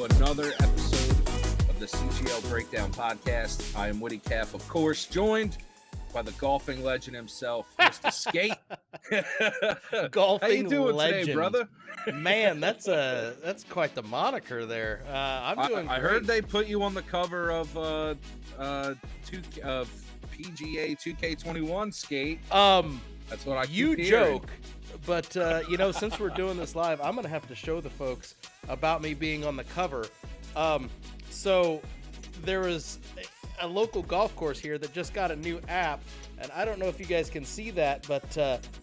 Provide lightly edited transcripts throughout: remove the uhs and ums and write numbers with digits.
to another episode of the CGL Breakdown Podcast. I am Witty Calf, of course, joined by the golfing legend himself, Mr. Skate. Golfing How you doing legend. today, brother? Man, that's quite the moniker there. I'm doing I great. heard they put you on the cover of PGA 2K21 Skate. That's what I keep You hearing. joke, but since we're doing this live, I'm gonna have to show the folks about me being on the cover. So there was a local golf course here that just got a new app, and I don't know if you guys can see that, but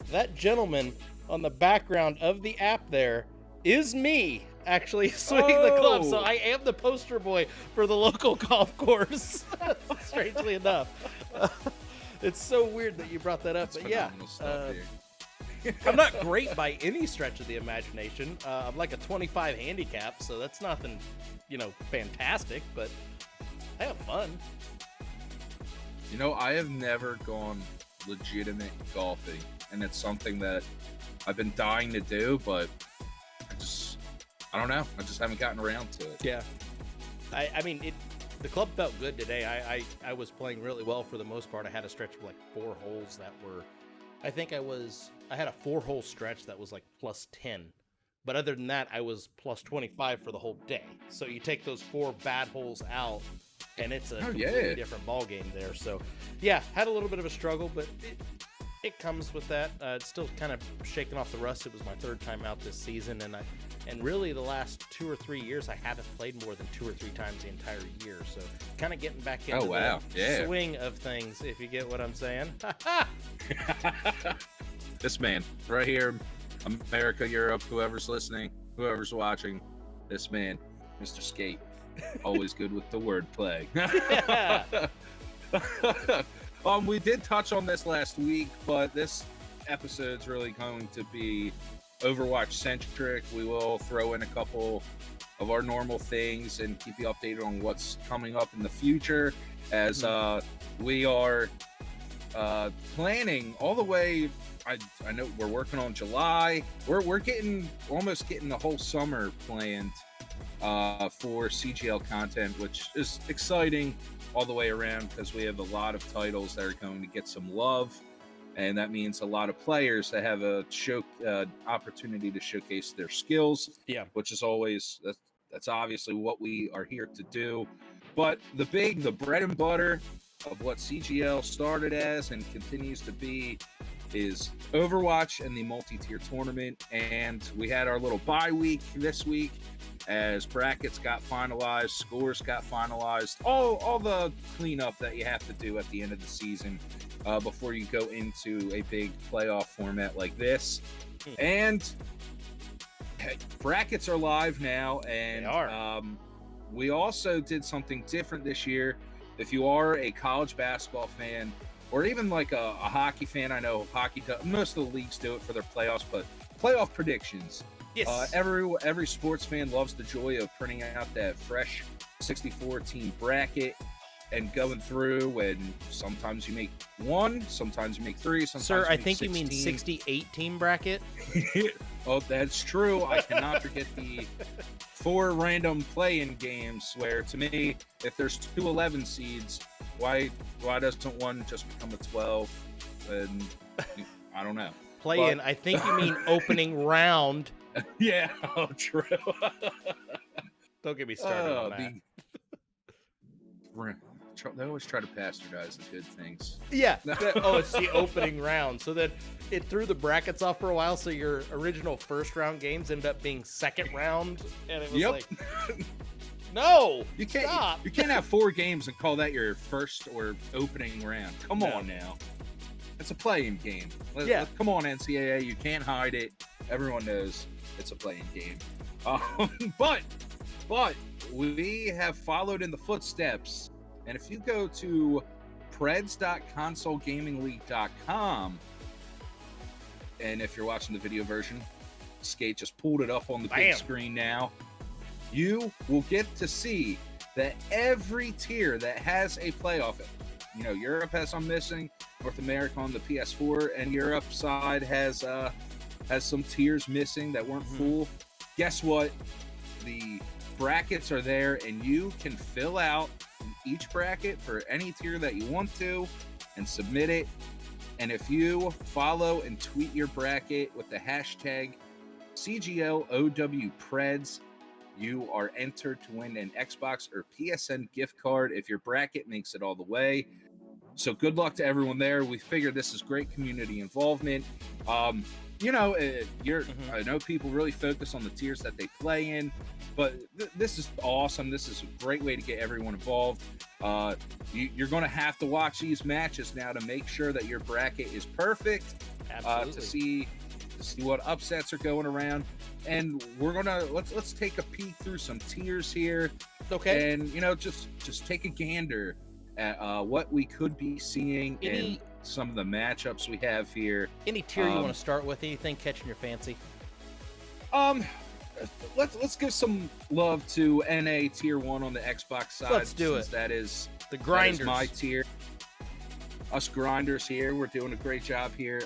that gentleman on the background of the app there is me actually swinging the club. So I am the poster boy for the local golf course. Strangely enough. It's so weird that you brought that up. That's but yeah, stuff here. I'm not great by any stretch of the imagination. I'm like a 25 handicap, so that's nothing, fantastic, but I have fun. I have never gone legitimate golfing, and it's something that I've been dying to do, but I don't know. I just haven't gotten around to it. Yeah. I mean, the club felt good today. I was playing really well for the most part. I had a stretch of like 4 holes that were, I had a 4-hole stretch that was like plus 10. But other than that, I was plus 25 for the whole day. So you take those 4 bad holes out, and it's a completely different ball game there. So, yeah, had a little bit of a struggle, but it comes with that. It's still kind of shaking off the rust. It was my 3rd time out this season, and really the last 2 or 3 years, I haven't played more than 2 or 3 times the entire year. So, kind of getting back into the swing of things, if you get what I'm saying. This man right here, America, Europe, whoever's listening, whoever's watching, this man, Mr. Skate, always good with the wordplay. We did touch on this last week, but this episode's really going to be Overwatch centric. We will throw in a couple of our normal things and keep you updated on what's coming up in the future, as we are planning all the way. I know we're working on July. We're almost getting the whole summer planned for CGL content, which is exciting all the way around, because we have a lot of titles that are going to get some love, and that means a lot of players that have a opportunity to showcase their skills. Yeah, which is always that's obviously what we are here to do. But the bread and butter of what CGL started as and continues to be is Overwatch and the multi-tier tournament. And we had our little bye week this week as brackets got finalized, scores got finalized, all the cleanup that you have to do at the end of the season before you go into a big playoff format like this. And brackets are live now, and they are. We also did something different this year. If you are a college basketball fan, or even like a hockey fan, I know most of the leagues do it for their playoffs, but playoff predictions. Yes. Every sports fan loves the joy of printing out that fresh 64-team bracket and going through, and sometimes you make 1, sometimes you make 3, sometimes Sir, I you make think 16. you mean 68-team bracket. Oh, that's true. I cannot forget the 4 random play-in games where, to me, if there's 2 11 seeds, why doesn't one just become a 12? And I don't know. Play-in, I think you mean opening round. Yeah, true. Don't get me started on that. They always try to bastardize the good things. Yeah. It's the opening round. So then it threw the brackets off for a while, so your original first round games ended up being second round, and it was like, no, you can't. Stop. You can't have 4 games and call that your first or opening round. Come on now. It's a play-in game. Come on, NCAA. You can't hide it. Everyone knows it's a play-in game. But we have followed in the footsteps. And if you go to preds.consolegamingleague.com, and if you're watching the video version, Skate just pulled it up on the big screen now, you will get to see that every tier that has a playoff, Europe has some missing, North America on the PS4 and Europe side has some tiers missing that weren't full. Guess what? The brackets are there, and you can fill out each bracket for any tier that you want to and submit it. And if you follow and tweet your bracket with the hashtag CGLOWPreds, you are entered to win an Xbox or PSN gift card if your bracket makes it all the way. So good luck to everyone there. We figured this is great community involvement. I know people really focus on the tiers that they play in, but this is awesome. This is a great way to get everyone involved. You're going to have to watch these matches now to make sure that your bracket is perfect. To see what upsets are going around. And we're gonna let's take a peek through some tiers here. Okay. And just take a gander at what we could be seeing in some of the matchups we have here. Any tier you want to start with? Anything catching your fancy? Let's give some love to NA Tier 1 on the Xbox side. Let's do it. That is the grinders. That is my tier. Us grinders here, we're doing a great job here.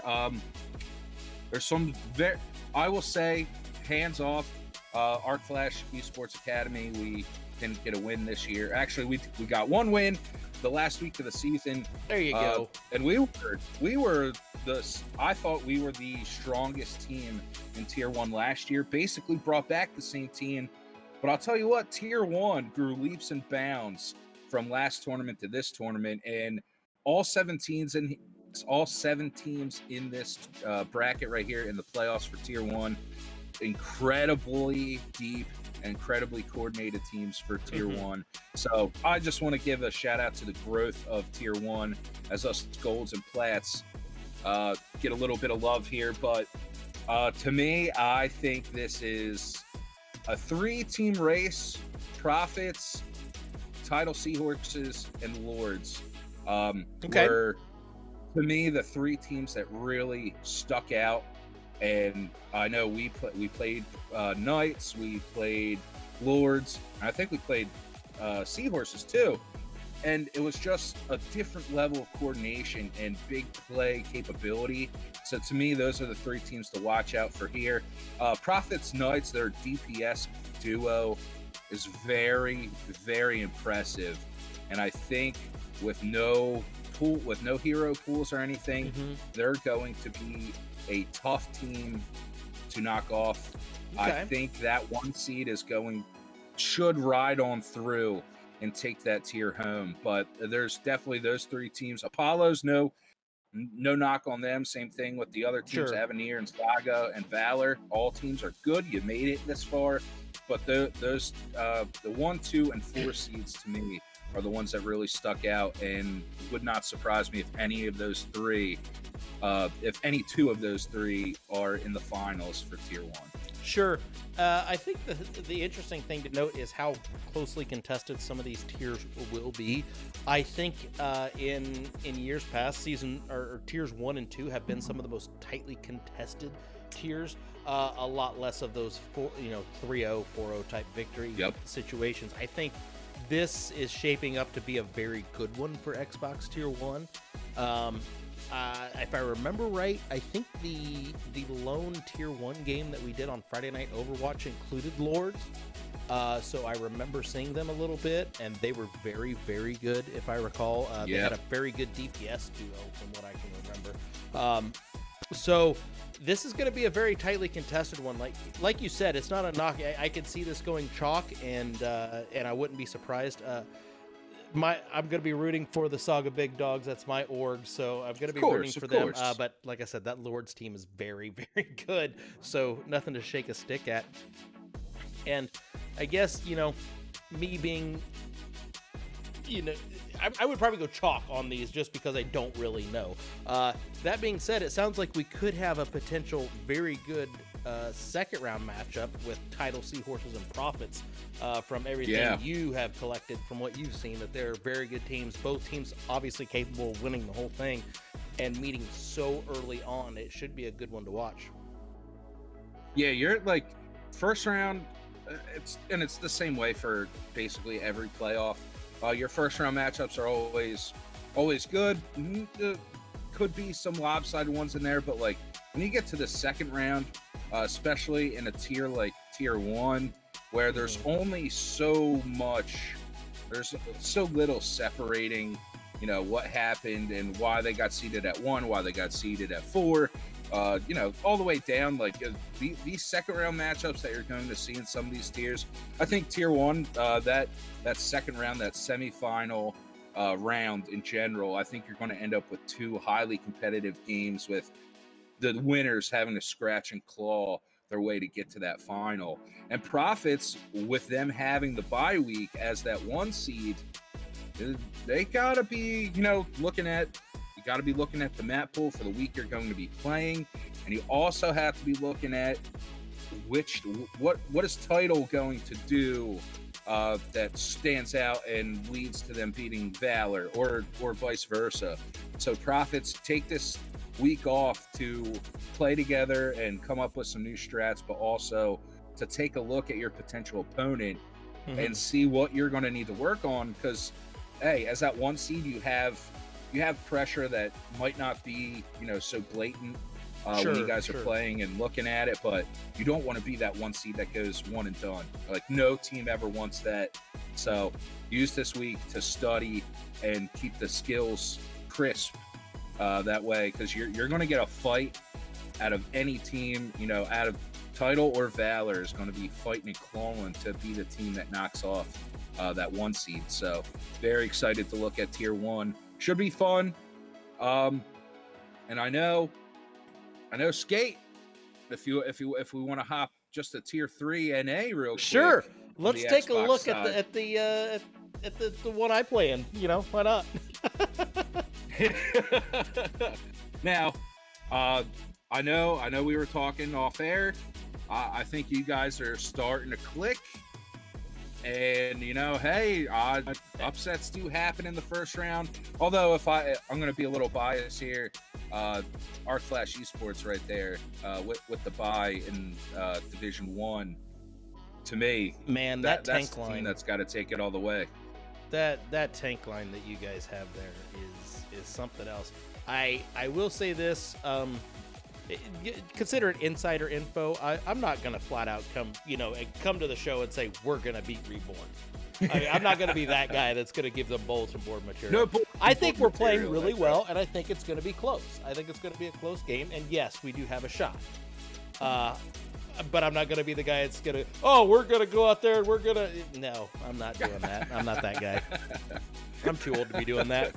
There's some I will say, hands off, Arc Flash Esports Academy. We didn't get a win this year. Actually, we got one win the last week of the season. There you go. And I thought we were the strongest team in Tier 1 last year. Basically brought back the same team. But I'll tell you what, Tier 1 grew leaps and bounds from last tournament to this tournament. And all 7 teams in this bracket right here in the playoffs for Tier 1, incredibly deep, incredibly coordinated teams for Tier 1. So I just want to give a shout out to the growth of Tier 1 as us golds and plats get a little bit of love here. But to me, I think this is a 3-team race: Profits, Title Seahorses, and Lords. Were, to me, the 3 teams that really stuck out. And I know we played Knights, we played Lords, and I think we played Seahorses too. And it was just a different level of coordination and big play capability. So to me, those are the 3 teams to watch out for here. Profits Knights, their DPS duo is very, very impressive. And I think with no hero pools or anything, they're going to be a tough team to knock off. Okay. I think that 1 seed should ride on through and take that tier home. But there's definitely those 3 teams. Apollo's no knock on them. Same thing with the other teams, sure. Avenir and Saga and Valor. All teams are good. You made it this far. But the 1, 2, and 4 seeds to me are the ones that really stuck out, and would not surprise me if any of those 3, if any 2 of those 3 are in the finals for Tier 1. Sure. I think the interesting thing to note is how closely contested some of these tiers will be. I think in years past, tiers 1 and 2 have been some of the most tightly contested tiers. A lot less of those 3-0, 4-0 type victory situations. I think this is shaping up to be a very good one for Xbox Tier 1. If I remember right, I think the lone Tier 1 game that we did on Friday Night Overwatch included Lords. So I remember seeing them a little bit, and they were very, very good, if I recall. They had a very good DPS duo, from what I can remember. So this is going to be a very tightly contested one. Like you said, it's not a knock. I could see this going chalk, and I wouldn't be surprised. I'm going to be rooting for the Saga Big Dogs. That's my org, so I'm going to be rooting for them. But like I said, that Lords team is very, very good, so nothing to shake a stick at. And I guess, me being, I would probably go chalk on these just because I don't really know. That being said, it sounds like we could have a potential very good second round matchup with Title Seahorses and Profits from everything you have collected, from what you've seen, that they're very good teams. Both teams obviously capable of winning the whole thing, and meeting so early on, it should be a good one to watch. Yeah, you're like first round, it's the same way for basically every playoff. Your first round matchups are always good. Could be some lopsided ones in there, but like when you get to the second round, especially in a tier like Tier 1, where there's only there's so little separating, what happened and why they got seeded at 1, why they got seeded at 4, all the way down. Like these second round matchups that you're going to see in some of these tiers. I think tier 1, that second round, that semifinal round in general, I think you're going to end up with 2 highly competitive games with the winners having to scratch and claw their way to get to that final. And Profits, with them having the bye week as that 1 seed, they gotta be, looking at the map pool for the week you're going to be playing, and you also have to be looking at what is Title going to do that stands out and leads to them beating Valor, or vice versa. So Profits take this week off to play together and come up with some new strats, but also to take a look at your potential opponent and see what you're going to need to work on, because hey, as that 1 seed, you have pressure that might not be so blatant when you guys are playing and looking at it, but you don't want to be that 1 seed that goes 1 and done. Like, no team ever wants that. So use this week to study and keep the skills crisp that way, because you're going to get a fight out of any team, out of Title or Valor is going to be fighting and clawing to be the team that knocks off that 1 seed. So very excited to look at tier 1. Should be fun. And I know Skate, if we want to hop just to tier 3 NA real quick. Sure. Let's take a look side. at the one I play in. Why not? Now, I know we were talking off air. I think you guys are starting to click. And hey, upsets do happen in the first round. Although I'm going to be a little biased here, Arc Flash Esports right there with the bye in Division 1. To me, man, that's tank the line team that's got to take it all the way. That tank line that you guys have there is something else. I will say this. Consider it insider info. I'm not gonna flat out come to the show and say we're gonna beat Reborn. I'm not gonna be that guy that's gonna give them bulletin board material. I think we're playing really well, and I think it's gonna be close. I think it's gonna be a close game, and yes, we do have a shot. But I'm not gonna be the guy that's gonna. Oh, we're gonna go out there and we're gonna. No, I'm not doing that. I'm not that guy. I'm too old to be doing that.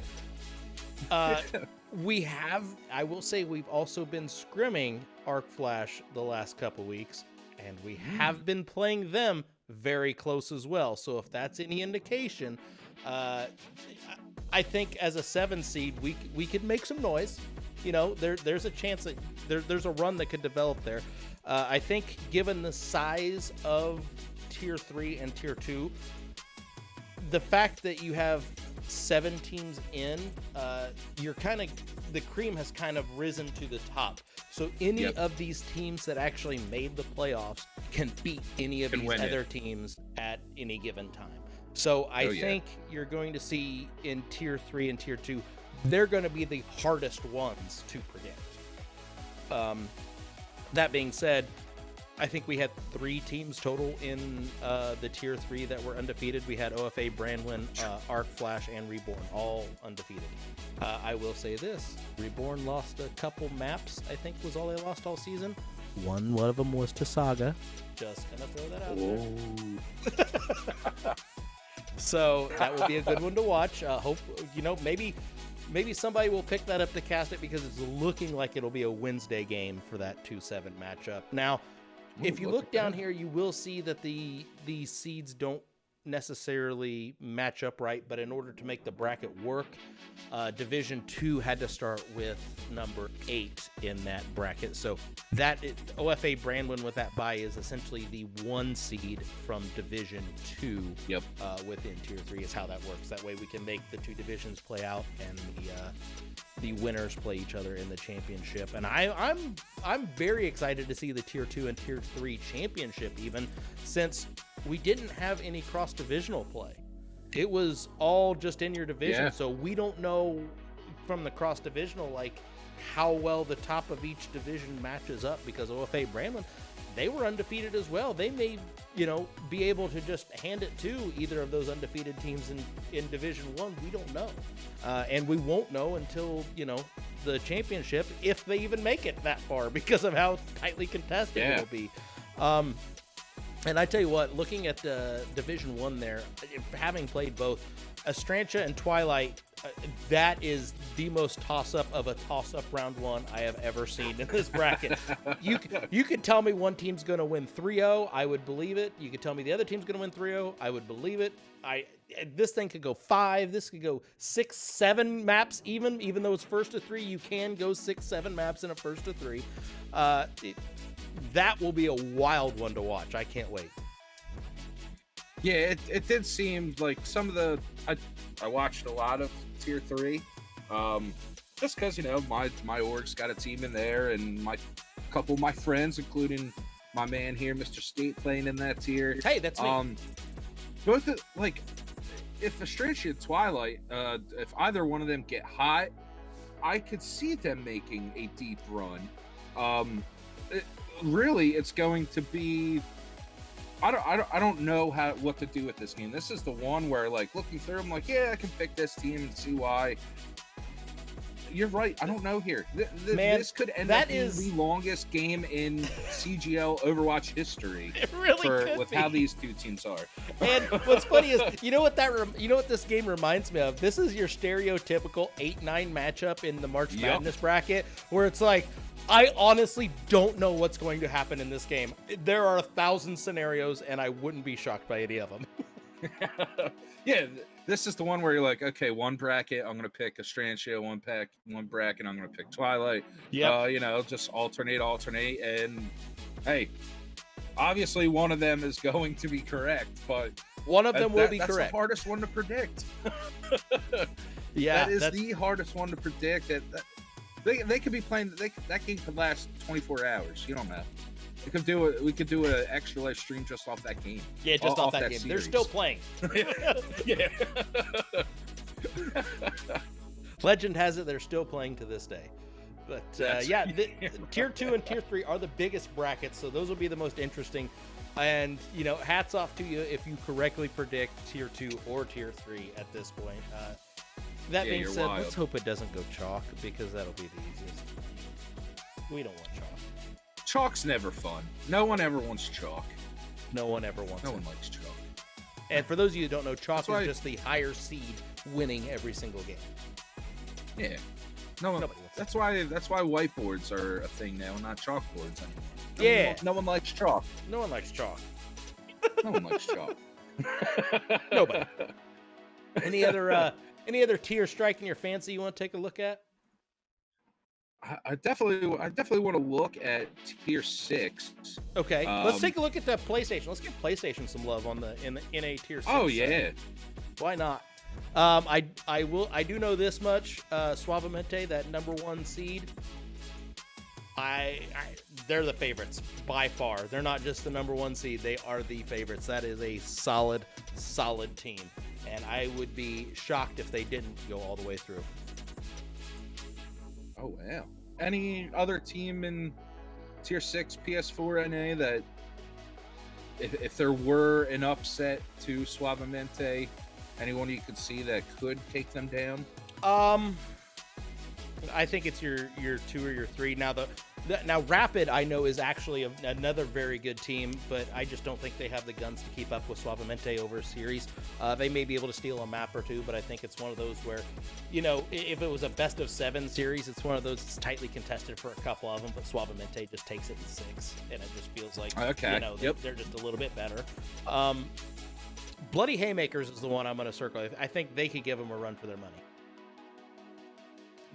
I will say we've also been scrimming Arc Flash the last couple weeks, and we have been playing them very close as well. So if that's any indication, I think as a 7 seed, we could make some noise. There's a chance that there's a run that could develop there. I think given the size of tier 3 and tier 2, the fact that you have 7 teams in, the cream has kind of risen to the top. So any of these teams that actually made the playoffs can beat any of these other teams at any given time. So I think you're going to see in tier 3 and tier 2, they're going to be the hardest ones to predict. That being said, I think we had 3 teams total in the tier 3 that were undefeated. We had OFA, Brandwin, Arc Flash, and Reborn, all undefeated. I will say this: Reborn lost a couple maps. I think was all they lost all season. One of them was to Saga. Just gonna throw that out there. So that will be a good one to watch. Hope maybe somebody will pick that up to cast it, because it's looking like it'll be a Wednesday game for that 2-7 matchup. Now, if you look down here, you will see that the seeds don't necessarily match up right, but in order to make the bracket work, Division 2 had to start with number 8 in that bracket. So OFA Brandwin with that bye is essentially the 1 seed from Division 2 within Tier 3 is how that works. That way we can make the 2 divisions play out and the winners play each other in the championship. And I'm very excited to see the Tier 2 and Tier 3 championship, even since we didn't have any cross-divisional play. It was all just in your division, so we don't know from the cross-divisional how well the top of each division matches up, because OFA Brandon, they were undefeated as well. They may, be able to just hand it to either of those undefeated teams in Division 1. We don't know. And we won't know until, the championship, if they even make it that far, because of how tightly contested it will be. And I tell you what, looking at Division 1 there, having played both, Estrantia and Twilight, that is the most toss-up of a toss-up round 1 I have ever seen in this bracket. You could tell me one team's going to win 3-0, I would believe it. You could tell me the other team's going to win 3-0, I would believe it. This thing could go 5, this could go 6, 7 maps even though it's first to 3, you can go 6, 7 maps in a first to 3. That will be a wild one to watch. I can't wait. Yeah, it did seem like some of the I watched a lot of Tier 3, just because my org's got a team in there, and a couple of my friends, including my man here, Mr. State, playing in that tier. Hey, that's me. Both if Estrantia and Twilight, if either one of them get hot, I could see them making a deep run. Really, it's going to be. I don't know what to do with this game. This is the one where, looking through, I'm like, yeah, I can pick this team and see why. You're right. I don't know here. Man, this could end up being the longest game in CGL Overwatch history. It really could with be. How these two teams are. And what's funny is, you know what this game reminds me of? This is your stereotypical 8-9 matchup in the March Madness bracket, where it's like, I honestly don't know what's going to happen in this game. There are 1,000 scenarios, and I wouldn't be shocked by any of them. Yeah, this is the one where you're like, okay, one bracket, I'm going to pick Estrantia, one bracket, I'm going to pick Twilight. Yeah. Just alternate, and hey, obviously one of them is going to be correct, but one of them will be that's correct. The hardest one to predict. Yeah, that is the hardest one to predict. They could be playing. That game could last 24 hours. You don't know. We could do an extra live stream just off that game. Yeah, just off that game. Series. They're still playing. Yeah. Legend has it they're still playing to this day. But Tier 2 and Tier 3 are the biggest brackets, so those will be the most interesting. And, hats off to you if you correctly predict Tier 2 or Tier 3 at this point. That being said, let's hope it doesn't go chalk, because that'll be the easiest. We don't want chalk. Chalk's never fun. No one ever wants chalk. No one ever wants it. No one likes chalk. And for those of you who don't know, chalk is just the higher seed winning every single game. Yeah. That's why whiteboards are a thing now, not chalkboards anymore. No one likes chalk. No one likes chalk. No one likes chalk. Nobody. Any other tier striking your fancy you want to take a look at? I definitely want to look at Tier 6. Okay, let's take a look at the PlayStation. Let's give PlayStation some love in a Tier 6. Oh yeah, why not? I do know this much. Suavemente, that number 1 seed. They're the favorites by far. They're not just the number 1 seed. They are the favorites. That is a solid team. And I would be shocked if they didn't go all the way through. Oh, wow. Any other team in Tier 6 PS4 NA that, if there were an upset to Suavemente, anyone you could see that could take them down? I think it's your 2 or your 3. Now Rapid, I know, is actually another very good team, but I just don't think they have the guns to keep up with Suavemente over a series. They may be able to steal a map or two, but I think it's one of those where, if it was a best of 7 series, it's one of those that's tightly contested for a couple of them, but Suavemente just takes it in 6, and it just feels like, they're just a little bit better. Bloody Haymakers is the one I'm going to circle. I think they could give them a run for their money.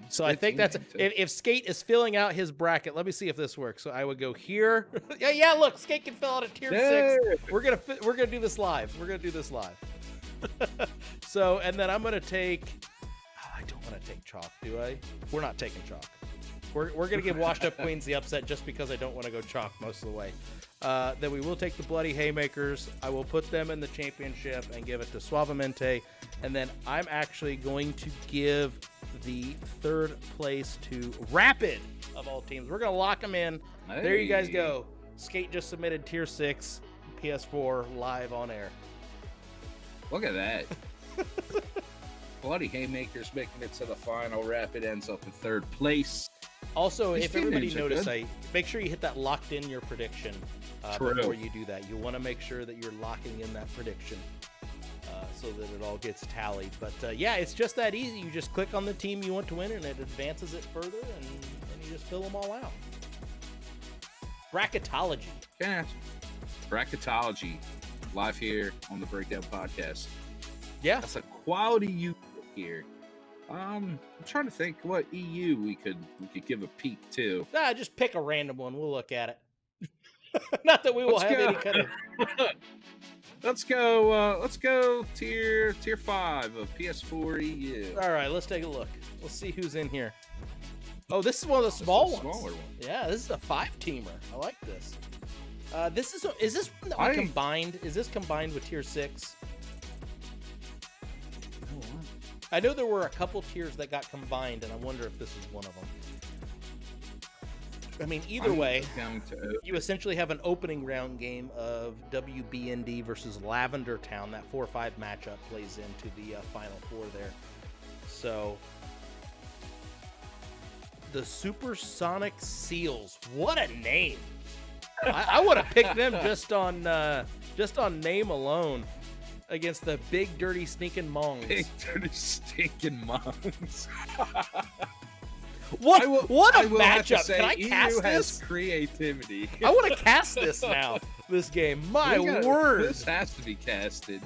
So I think that's if Skate is filling out his bracket. Let me see if this works. So I would go here. yeah. Look, Skate can fill out a tier 6. We're gonna do this live. So and then I'm gonna take. Oh, I don't want to take chalk, do I? We're not taking chalk. We're gonna give Washed Up Queens the upset just because I don't want to go chalk most of the way. Then we will take the Bloody Haymakers. I will put them in the championship and give it to Suavemente. And then I'm actually going to give the 3rd place to Rapid of all teams. We're going to lock them in. Hey. There you guys go. Skate just submitted Tier 6 PS4 live on air. Look at that. Bloody Haymakers making it to the final. Rapid ends up in third place. Also, These if team everybody names are noticed, good. make sure you hit that locked in your prediction True. before you do that. You want to make sure that you're locking in that prediction so that it all gets tallied. But yeah, it's just that easy. You just click on the team you want to win, and it advances it further, and you just fill them all out. Bracketology. Yeah. Bracketology. Live here on the Breakdown Podcast. Yeah. That's a quality you here. I'm trying to think what EU we could give a peek to. Nah, just pick a random one. We'll look at it. Not that we will have any kind of. Let's go tier 5 of PS4 EU. All right, let's take a look. Let's see who's in here. Oh, this is one of the small ones. Smaller one. Yeah, this is a 5-teamer. I like this. Is this one that we combined? Is this combined with Tier 6? I know there were a couple tiers that got combined, and I wonder if this is one of them. I mean, either way, you essentially have an opening round game of WBND versus Lavender Town. That 4-5 matchup plays into the Final Four there. So, the Supersonic Seals. What a name! I would have picked them just on name alone against the Big Dirty Stinking Mongs. Big Dirty Stinking Mongs. What a matchup! Can I EU cast has this? Creativity. I want to cast this now. This game, my word! This has to be casted.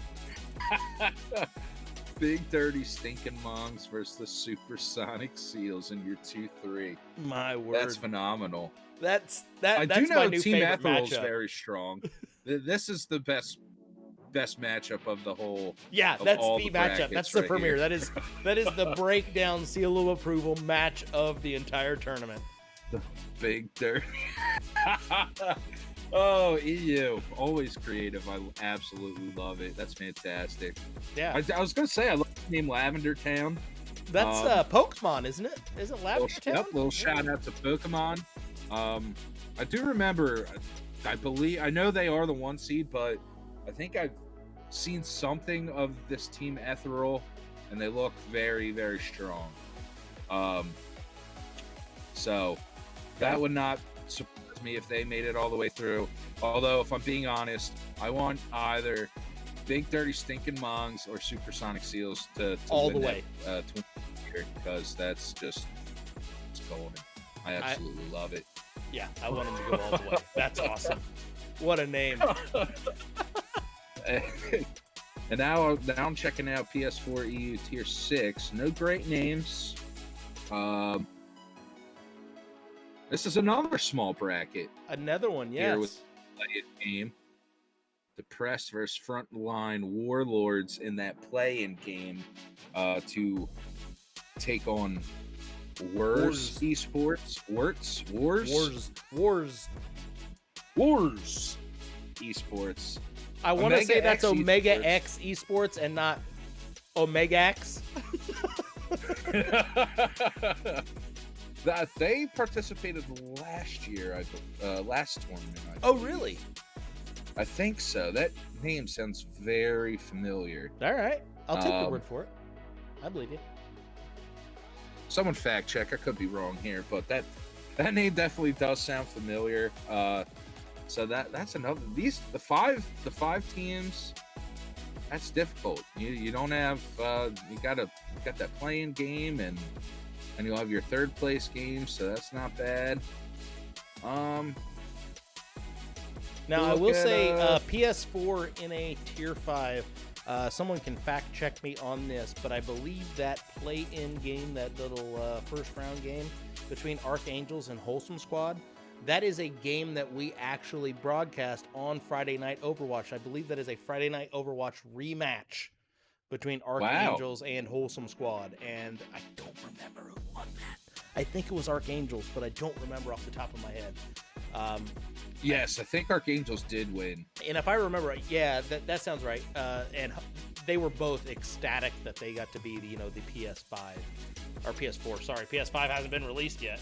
Big Dirty Stinking Mongs versus the Supersonic Seals in your 2-3. My word! That's phenomenal. That's I do know my new Team favorite Ethereal is matchup. very strong. This is the best matchup of the whole. Yeah, of that's all the matchup. brackets That's the right premiere. here. That is the breakdown seal of approval match of the entire tournament. The Big Dirty. Oh, EU, always creative. I absolutely love it. That's fantastic. Yeah, I was gonna say I love the name Lavender Town. that's Pokemon, isn't it? Isn't Lavender Town? Yep, little shout out to Pokemon. I do remember. I know they are the 1 seed, but I think I've seen something of this Team Ethereal, and they look very, very strong. So that would not surprise me if they made it all the way through. Although, if I'm being honest, I want either Big Dirty Stinking Mongs or Supersonic Seals to all win the way because that's just golden. I absolutely love it. Yeah, I want them to go all the way. That's awesome. What a name. And now I'm checking out PS4 EU Tier 6. No great names. This is another small bracket. Another one, yes. Here with play-in game. Depressed versus Frontline Warlords in that play-in game to take on Wars Esports. Wars Esports. I want to say that's X Omega Esports. X Esports and not Omega X. That they participated last year, last tournament. Oh, really? I think so. That name sounds very familiar. All right. I'll take your word for it. I believe you. Someone fact check. I could be wrong here, but that name definitely does sound familiar. So that's another. The five teams. That's difficult. You don't have you got that playing game and you'll have your third place game, so that's not bad. Now I will say PS4 in a Tier 5. Someone can fact check me on this, but I believe that play-in game, that little first round game between Archangels and Wholesome Squad, that is a game that we actually broadcast on Friday Night Overwatch. I believe that is a Friday Night Overwatch rematch between Archangels and Wholesome Squad, and I don't remember who won that. I think it was Archangels, but I don't remember off the top of my head. Yes, I think Archangels did win. And if I remember right, yeah, that sounds right. And they were both ecstatic that they got to be the PS5 or PS4. Sorry, PS5 hasn't been released yet.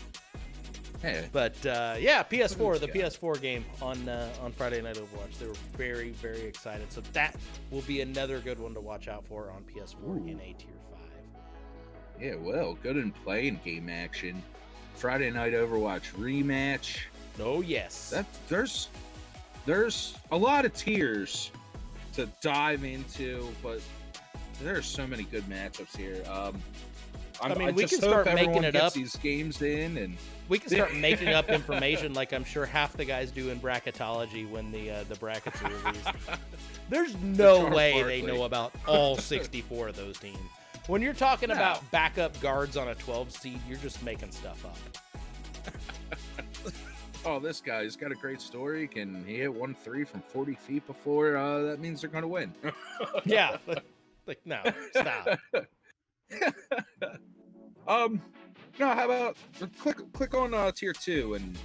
Yeah. But yeah, PS4, the PS4 game on Friday Night Overwatch. They were very, very excited. So that will be another good one to watch out for on PS4 in a tier 5. Yeah, well, good and playing game action. Friday Night Overwatch rematch. Oh yes. There's a lot of tiers to dive into, but there's so many good matchups here. We can start making it up. These games in, and we can start making up information like I'm sure half the guys do in bracketology when the brackets are released. There's no way they know about all 64 of those teams. When you're talking about backup guards on a 12 seed, you're just making stuff up. Oh, this guy's got a great story. Can he hit 1-3 from 40 feet before? That means they're going to win. Yeah. Like, no, stop. No, how about click on tier 2 and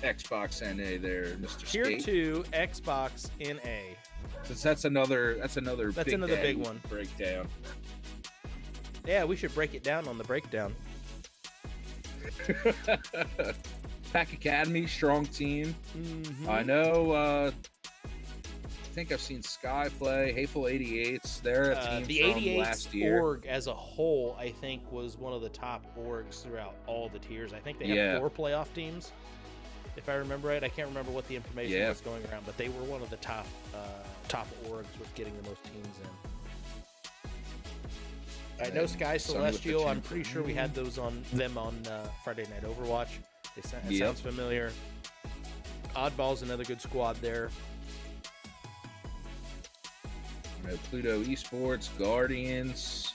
Xbox NA there, Mr. Tier Skate. 2 Xbox NA. Since that's another big one breakdown. Yeah, we should break it down on the breakdown. Pack Academy, strong team. Mm-hmm. I know. I think I've seen Sky play. Hateful 88s. They're a team the from 88s last year. org as a whole, I think, was one of the top orgs throughout all the tiers. I think they have 4 playoff teams, if I remember right. I can't remember what the information was going around, but they were one of the top orgs with getting the most teams in. I know Sky Celestial. I'm pretty sure we had them on Friday Night Overwatch. It sounds familiar. Oddball's another good squad there. Pluto Esports, Guardians,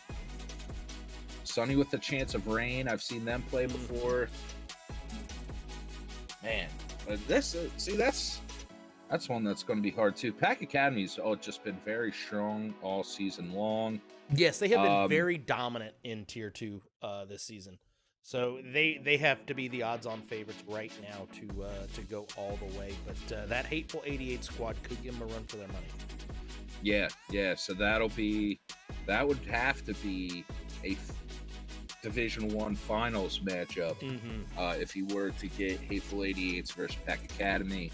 Sunny with the Chance of Rain. I've seen them play before. Man, that's one that's going to be hard too. Pack Academy's just been very strong all season long. Yes, they have been very dominant in Tier 2 this season. So they have to be the odds-on favorites right now to go all the way. But that Hateful 88 squad could give them a run for their money. Yeah. So that would have to be a Division 1 finals matchup if you were to get Hateful 88s versus Pack Academy.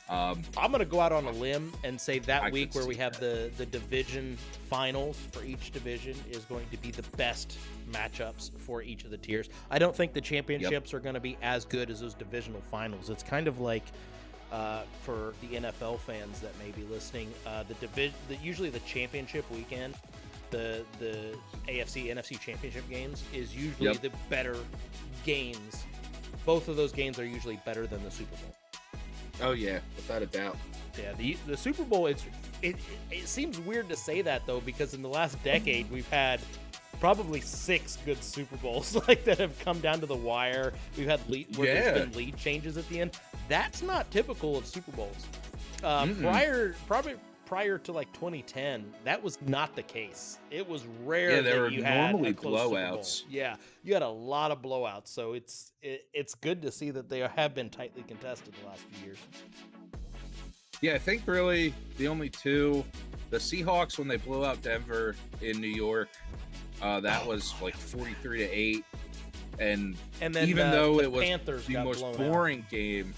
I'm going to go out on a limb and say that week where we have the division finals for each division is going to be the best matchups for each of the tiers. I don't think the championships are going to be as good as those divisional finals. It's kind of like for the NFL fans that may be listening, usually the championship weekend, the AFC, NFC championship games is usually the better games. Both of those games are usually better than the Super Bowl. Oh yeah, without a doubt. Yeah, the Super Bowl, it seems weird to say that though, because in the last decade we've had probably 6 good Super Bowls like that have come down to the wire. We've had there's been lead changes at the end. That's not typical of Super Bowls. Prior to like 2010, that was not the case. It was rare that you had a close blowouts. Super Bowl. Yeah, you had a lot of blowouts. So it's good to see that they have been tightly contested the last few years. Yeah, I think really the only two, the Seahawks when they blew out Denver in New York, that was like 43-8, and then even though it was Panthers the most boring game,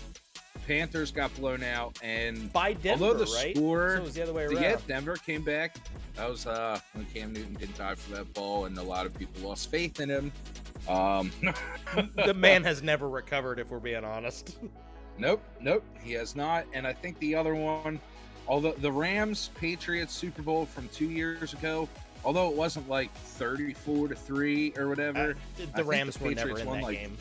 Panthers got blown out, and by Denver, although the right? score, so it was the other way around. Yeah, Denver came back. That was when Cam Newton didn't dive for that ball, and a lot of people lost faith in him. The man has never recovered, if we're being honest. Nope, he has not. And I think the other one, although the Rams Patriots Super Bowl from 2 years ago, although it wasn't like 34-3 or whatever, the Rams were never in that game.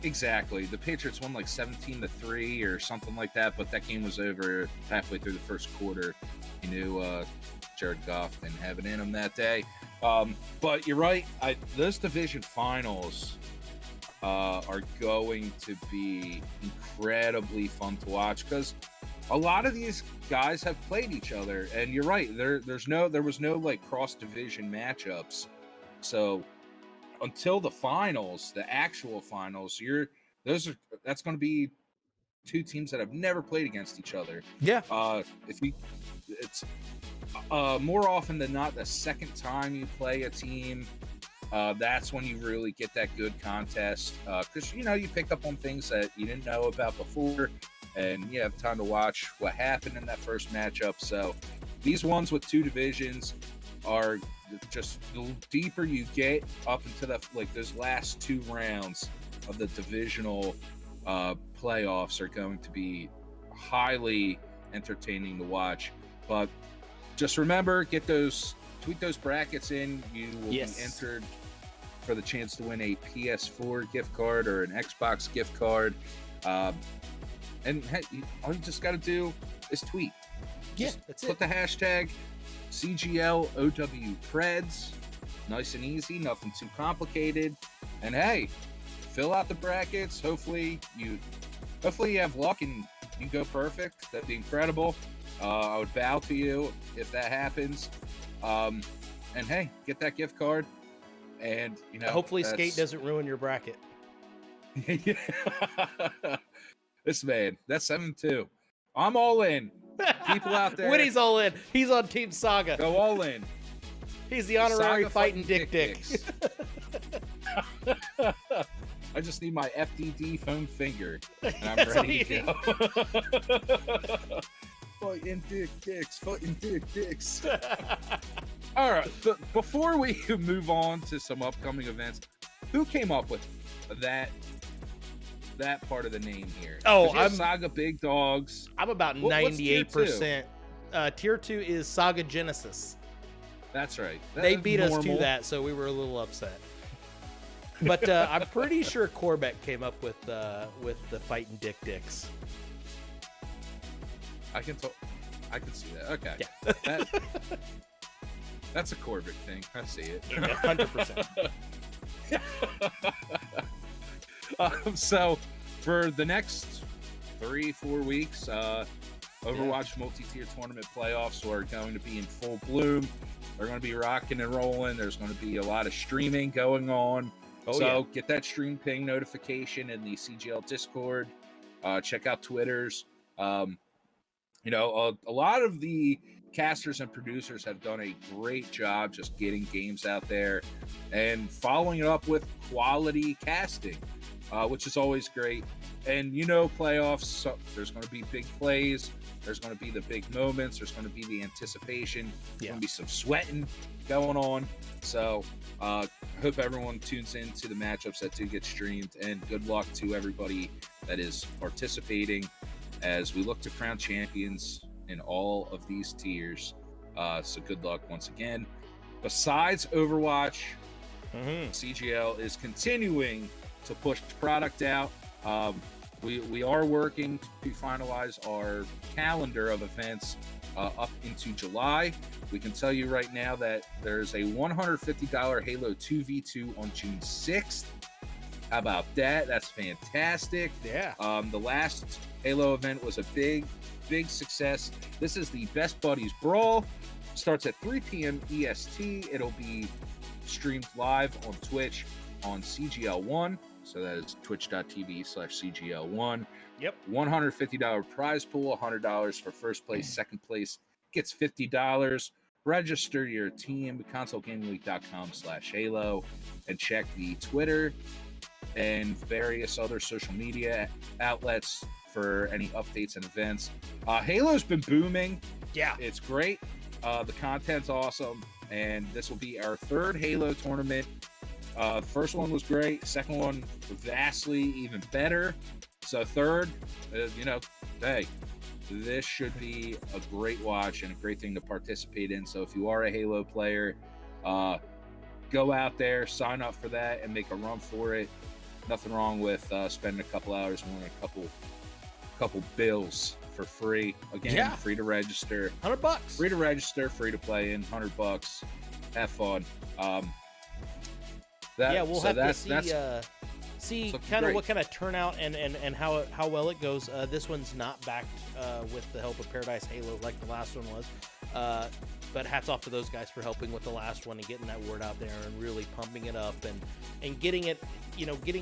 Exactly. The Patriots won like 17-3 or something like that, but that game was over halfway through the first quarter. You knew Jared Goff didn't have it in him that day. But you're right. Those division finals are going to be incredibly fun to watch because a lot of these guys have played each other. And you're right. There was no like cross division matchups. So until the finals, the actual finals, that's going to be two teams that have never played against each other. Yeah. It's more often than not the second time you play a team That's when you really get that good contest, because you pick up on things that you didn't know about before, and you have time to watch what happened in that first matchup. So these ones with two divisions are just the deeper you get up into those last two rounds of the divisional playoffs are going to be highly entertaining to watch. But just remember, tweet those brackets in. You will be entered for the chance to win a PS4 gift card or an Xbox gift card. And hey, all you just got to do is tweet. That's Put the hashtag CGLOWPreds. Nice and easy, nothing too complicated. And hey, fill out the brackets. Hopefully you have luck and you go perfect. That'd be incredible. I would bow to you if that happens. And hey, get that gift card. And hopefully Skate doesn't ruin your bracket. This man, that's 7-2. I'm all in. People out there, Witty's all in. He's on Team Saga. Go all in. He's the honorary fighting Dick. I just need my FDD foam finger, and I'm ready to go. Fighting Dick Dicks. All right, but before we move on to some upcoming events, who came up with that part of the name here? I'm Saga Big Dogs. I'm about 98%. Tier 2 is Saga Genesis. That's right. They beat us to that, so we were a little upset. But I'm pretty sure Corbeck came up with the fighting Dicks. I can see that. Okay. Yeah. That's a Corbeck thing. I see it. 100%. So for the next 3-4 weeks, Overwatch multi-tier tournament playoffs are going to be in full bloom. They're going to be rocking and rolling. There's going to be a lot of streaming going on. Get that stream ping notification in the CGL Discord. Check out Twitters. A lot of the casters and producers have done a great job just getting games out there and following it up with quality casting, which is always great. And playoffs, so there's going to be big plays. There's going to be the big moments. There's going to be the anticipation. There's going to be some sweating going on. So I hope everyone tunes into the matchups that do get streamed, and good luck to everybody that is participating as we look to crown champions in all of these tiers. So good luck once again. Besides Overwatch, CGL is continuing to push product out. We are working to finalize our calendar of events up into July. We can tell you right now that there's a $150 Halo 2v2 on June 6th. How about that? That's fantastic. Yeah. The last Halo event was a big success. This is the Best Buddies Brawl. Starts at 3 p.m. EST. It'll be streamed live on Twitch on CGL1. So that is twitch.tv/CGL1. Yep. $150 prize pool, $100 for first place. Second place gets $50. Register your team, consolegamingweek.com/Halo, and check the Twitter and various other social media outlets for any updates and events. Halo's been booming. Yeah. It's great. The content's awesome. And this will be our third Halo tournament. First one was great. Second one, vastly even better. So third, hey, this should be a great watch and a great thing to participate in. So if you are a Halo player, go out there, sign up for that, and make a run for it. Nothing wrong with spending a couple hours and winning a couple bills for free. Again, free to register. $100. Free to register, free to play in. $100. Have fun. We'll have to see kind of what kind of turnout and how well it goes. This one's not backed with the help of Paradise Halo like the last one was. But hats off to those guys for helping with the last one and getting that word out there and really pumping it up and getting it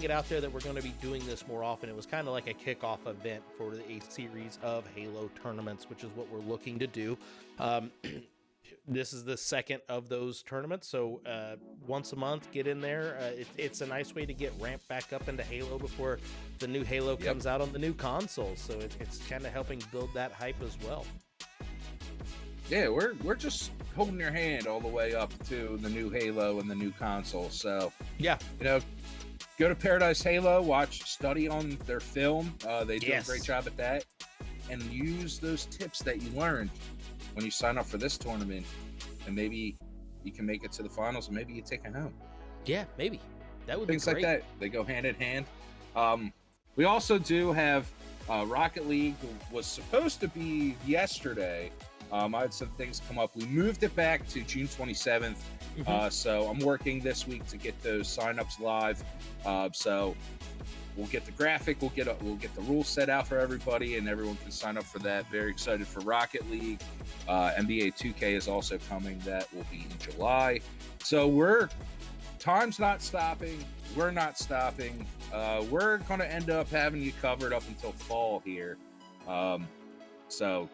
out there that we're going to be doing this more often. It was kind of like a kickoff event for a series of Halo tournaments, which is what we're looking to do. this is the second of those tournaments. So once a month, get in there. It's a nice way to get ramped back up into Halo before the new Halo comes out on the new console. So it's kind of helping build that hype as well. Yeah, we're just holding your hand all the way up to the new Halo and the new console. So yeah, go to Paradise Halo, study on their film. They do a great job at that, and use those tips that you learned when you sign up for this tournament, and maybe you can make it to the finals, and maybe you take it home. Yeah, maybe that would things be great. like that. They go hand in hand. We also do have Rocket League was supposed to be yesterday. I had some things come up. We moved it back to June 27th. So I'm working this week to get those signups live. So we'll get the graphic, we'll get the rules set out for everybody, and everyone can sign up for that. Very excited for Rocket League. NBA 2K is also coming. That will be in July. So time's not stopping. We're not stopping. We're going to end up having you covered up until fall here. So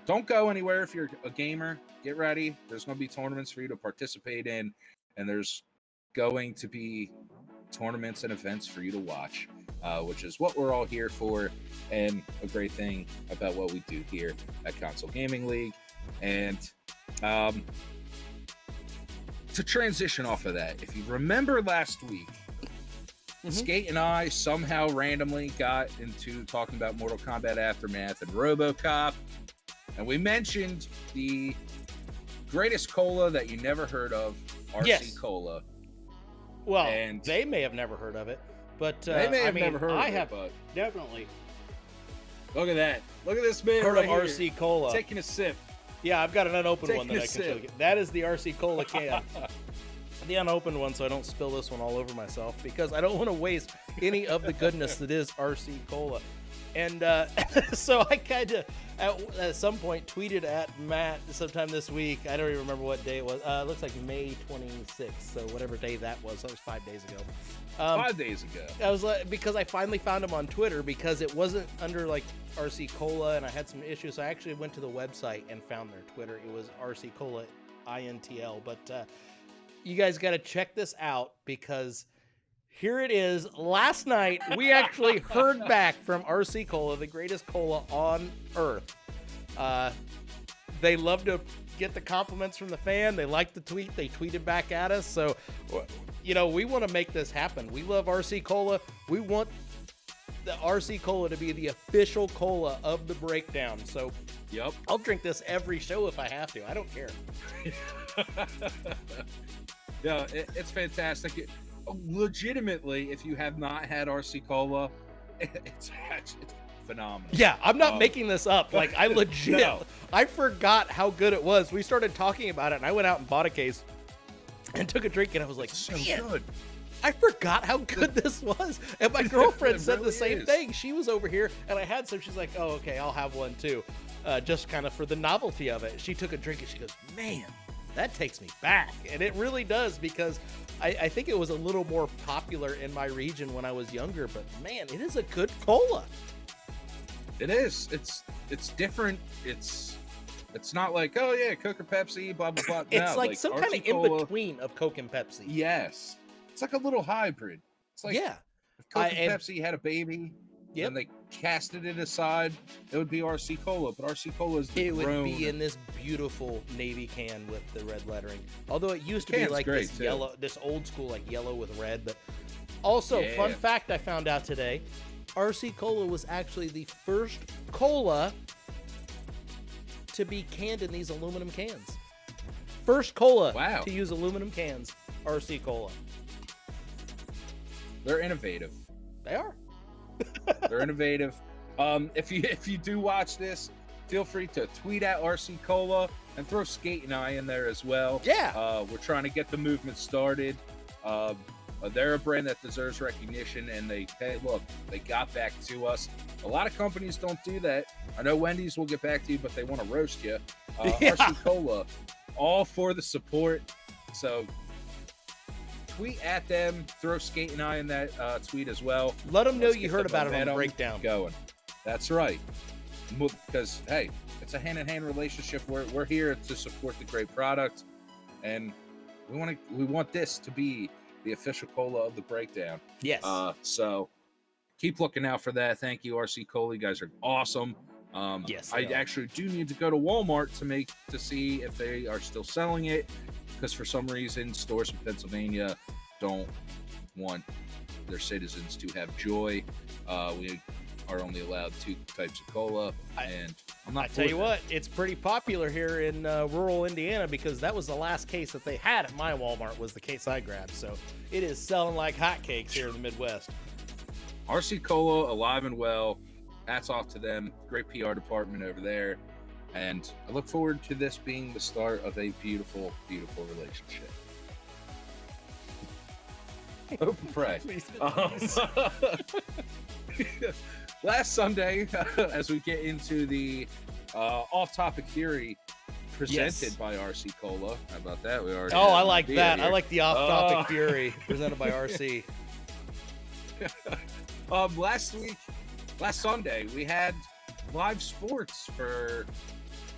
don't go anywhere if you're a gamer. Get ready. There's going to be tournaments for you to participate in, and there's going to be tournaments and events for you to watch, which is what we're all here for, and a great thing about what we do here at Console Gaming League. And to transition off of that, if you remember last week, Skate and I somehow randomly got into talking about Mortal Kombat Aftermath and RoboCop, and we mentioned the greatest cola that you never heard of, RC Cola. Well, and they may have never heard of it, but they may have never heard of it. I have definitely. Look at that! Look at this man heard right of here, RC Cola. taking a sip. Yeah, I've got an unopened one that I can show you. That is the RC Cola can. The unopened one, so I don't spill this one all over myself, because I don't want to waste any of the goodness that is RC Cola. And so I kind of, at some point, tweeted at Matt sometime this week. I don't even remember what day it was. It looks like May 26th, so whatever day that was. That was 5 days ago. 5 days ago. I was like, because I finally found him on Twitter, because it wasn't under like RC Cola, and I had some issues. So I actually went to the website and found their Twitter. It was RC Cola INTL. But you guys got to check this out, because here it is. Last night, we actually heard back from RC Cola, the greatest cola on earth. They love to get the compliments from the fan. They like the tweet. They tweeted back at us. So, we want to make this happen. We love RC Cola. We want the RC Cola to be the official cola of the breakdown. So, I'll drink this every show if I have to. I don't care. Yeah, it's fantastic. Legitimately, if you have not had RC Cola, it's phenomenal. Yeah, I'm not making this up. Like, I legit, I forgot how good it was. We started talking about it, and I went out and bought a case and took a drink, and I was like, so good. I forgot how good this was. And my girlfriend said really the same thing. She was over here, and I had some. She's like, oh, okay, I'll have one too. Just kind of for the novelty of it. She took a drink, and she goes, man, that takes me back. And it really does, because I think it was a little more popular in my region when I was younger, but man, it is a good cola. It is. It's different. It's not like, oh yeah, Coke or Pepsi, blah blah blah. It's like some kind of in between of Coke and Pepsi. Yes, it's like a little hybrid. It's like, if Coke and Pepsi had a baby, and they casted it aside, it would be RC Cola. But RC Cola is the would be in this beautiful navy can with the red lettering. Although it used to be like this yellow, this old school like yellow with red. But also, fun fact I found out today, RC Cola was actually the first cola to be canned in these aluminum cans. First cola to use aluminum cans, RC Cola. They're innovative. They are. They're innovative. If you do watch this, feel free to tweet at RC Cola and throw Skate and I in there as well. Yeah. We're trying to get the movement started. They're a brand that deserves recognition, and they got back to us. A lot of companies don't do that. I know Wendy's will get back to you, but they want to roast you. RC Cola, all for the support. So tweet at them, throw Skate and I in that tweet as well. Let them know you heard about it on the breakdown. Going. That's right. Because, hey, it's a hand-in-hand relationship. We're here to support the great product, and we want this to be the official cola of the breakdown. Yes. So keep looking out for that. Thank you, RC Cola. You guys are awesome. Yes, I actually do need to go to Walmart to see if they are still selling it, because for some reason stores in Pennsylvania don't want their citizens to have joy. We are only allowed 2 types of cola, and I'm not. I tell you what, it's pretty popular here in rural Indiana, because that was the last case that they had at my Walmart, was the case I grabbed. So it is selling like hotcakes here in the Midwest. RC Cola, alive and well. Hats off to them. Great PR department over there. And I look forward to this being the start of a beautiful, beautiful relationship. Hope and pray. Last Sunday, as we get into the off-topic theory presented by RC Cola. How about that? We already. I like that. Here. I like the off-topic theory presented by RC. Last Sunday, we had live sports for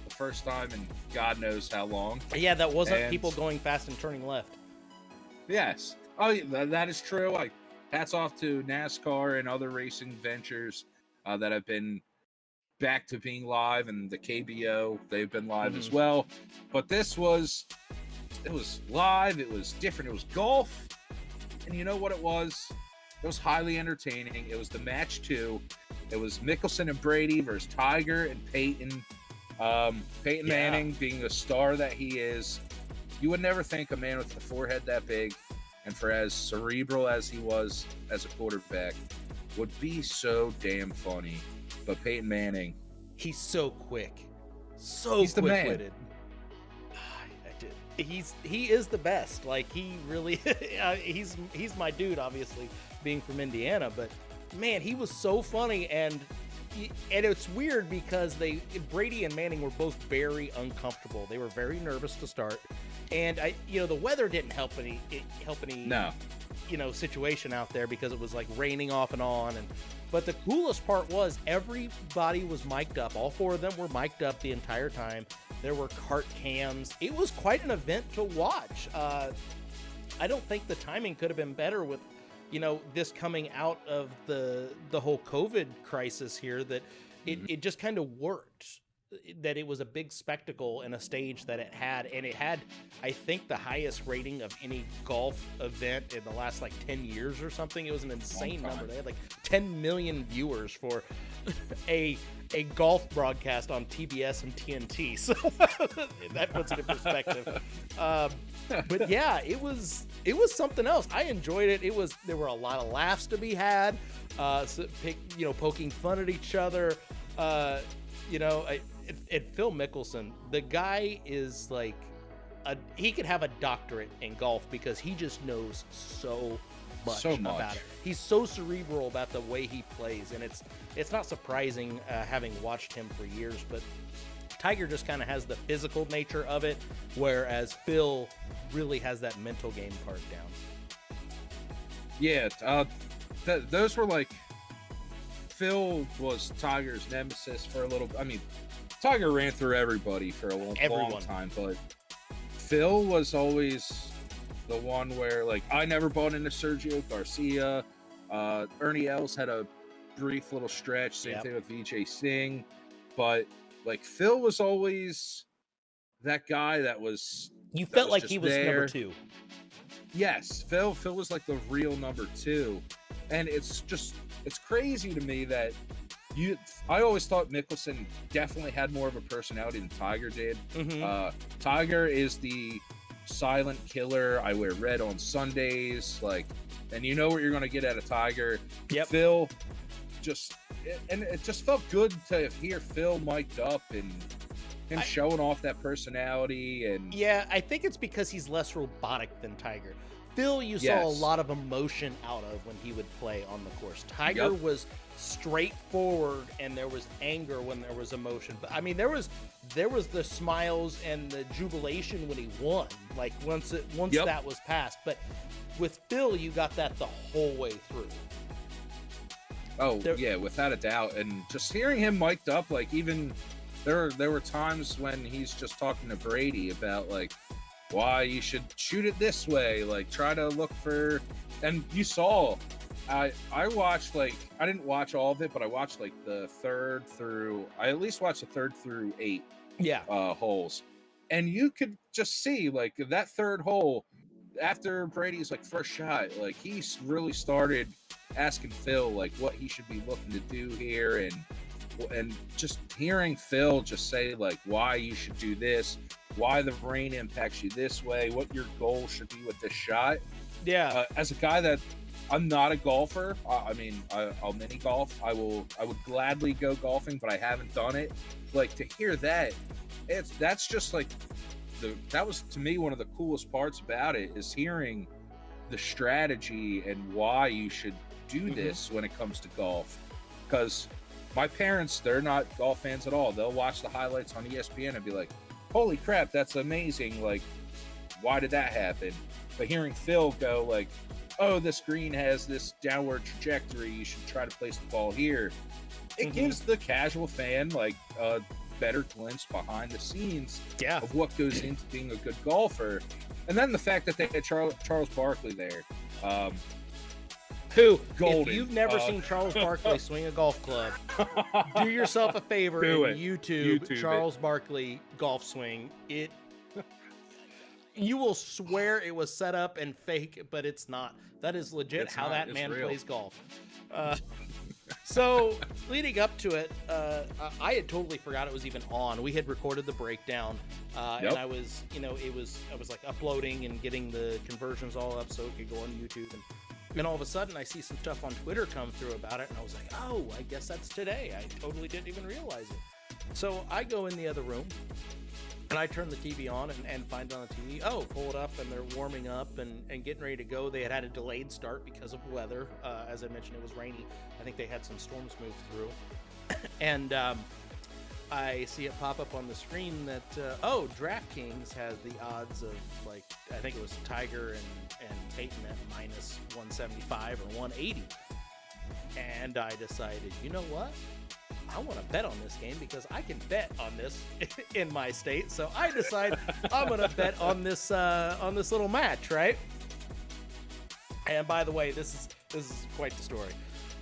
the first time in God knows how long. Yeah, that wasn't people going fast and turning left. Yes. Oh, yeah, that is true. Hats off to NASCAR and other racing ventures that have been back to being live, and the KBO, they've been live as well. But it was live. It was different. It was golf. And you know what it was? It was highly entertaining. It was the match 2. It was Mickelson and Brady versus Tiger and Peyton. Peyton Manning, being the star that he is. You would never think a man with a forehead that big, and for as cerebral as he was as a quarterback, would be so damn funny. But Peyton Manning, he's so quick, he's quick-witted. He is the best. Like, he really, he's my dude. Obviously, being from Indiana, but man, he was so funny, and it's weird because Brady and Manning were both very uncomfortable. They were very nervous to start, and the weather didn't help any. No. Situation out there, because it was like raining off and on. But the coolest part was everybody was mic'd up. All 4 of them were mic'd up the entire time. There were cart cams. It was quite an event to watch. I don't think the timing could have been better with, this coming out of the whole COVID crisis here, that it just kind of worked. That it was a big spectacle and a stage that it had, and it had, I think, the highest rating of any golf event in the last 10 years or something. It was an insane number. They had 10 million viewers for a golf broadcast on TBS and TNT. So that puts it in perspective. But yeah, it was something else. I enjoyed it. There were a lot of laughs to be had. Poking fun at each other. And Phil Mickelson, the guy is he could have a doctorate in golf, because he just knows so much about it. He's so cerebral about the way he plays, and it's not surprising having watched him for years. But Tiger just kind of has the physical nature of it, whereas Phil really has that mental game part down. Yeah, those were Phil was Tiger's nemesis for a little. I mean, Tiger ran through everybody for a long time, but Phil was always the one where, I never bought into Sergio Garcia. Ernie Els had a brief little stretch. Same thing with Vijay Singh. But, Phil was always that guy that was... You felt like he was number 2. Yes, Phil was the real number 2. And it's crazy to me that I always thought Mickelson definitely had more of a personality than Tiger did. Tiger is the silent killer. I wear red on Sundays, and you know what you're going to get out of Tiger. Yep. Phil it just felt good to hear Phil mic'd up and him showing off that personality. And yeah, I think it's because he's less robotic than Tiger. Phil, you saw a lot of emotion out of when he would play on the course. Tiger was straightforward, and there was anger when there was emotion. But I mean, there was the smiles and the jubilation when he won. Once that was passed. But with Phil, you got that the whole way through. Oh, yeah, without a doubt. And just hearing him mic'd up, even there were times when he's just talking to Brady about like why you should shoot it this way, like try to look for, and you saw. I watched like I didn't watch all of it, but I watched like the third through. I at least watched the third through 8 holes, and you could just see like that third hole after Brady's like first shot, like he's really started asking Phil like what he should be looking to do here, and just hearing Phil just say like why you should do this, why the rain impacts you this way, what your goal should be with this shot. Yeah. As a guy that I'm not a golfer, I mean, I'll mini golf. I would gladly go golfing, but I haven't done it. Like to hear that, that's just like that was to me one of the coolest parts about it is hearing the strategy and why you should do this when it comes to golf. Because my parents, they're not golf fans at all. They'll watch the highlights on ESPN and be like, holy crap, that's amazing. Like, why did that happen? But hearing Phil go like, oh, this green has this downward trajectory, you should try to place the ball here. It gives the casual fan like a better glimpse behind the scenes of what goes into being a good golfer. And then the fact that they had Charles Barkley there. Who, golden. If you've never seen Charles Barkley swing a golf club, do yourself a favor and YouTube Charles Barkley golf swing. You will swear it was set up and fake, but it's not. That is legit how that man plays golf. So leading up to it, I had totally forgot it was even on. We had recorded the breakdown, and I was, I was like uploading and getting the conversions all up so it could go on YouTube. And all of a sudden, I see some stuff on Twitter come through about it, and I was like, oh, I guess that's today. I totally didn't even realize it. So I go in the other room. And I turn the TV on and find on the TV, pull it up, and they're warming up and getting ready to go. They had a delayed start because of weather. As I mentioned, it was rainy. I think they had some storms move through. And I see it pop up on the screen that, DraftKings has the odds of, like, I think it was Tiger and Peyton at minus 175 or 180. And I decided, you know what? I want to bet on this game because I can bet on this in my state. So I decide I'm going to bet on this little match, right? And by the way, this is quite the story.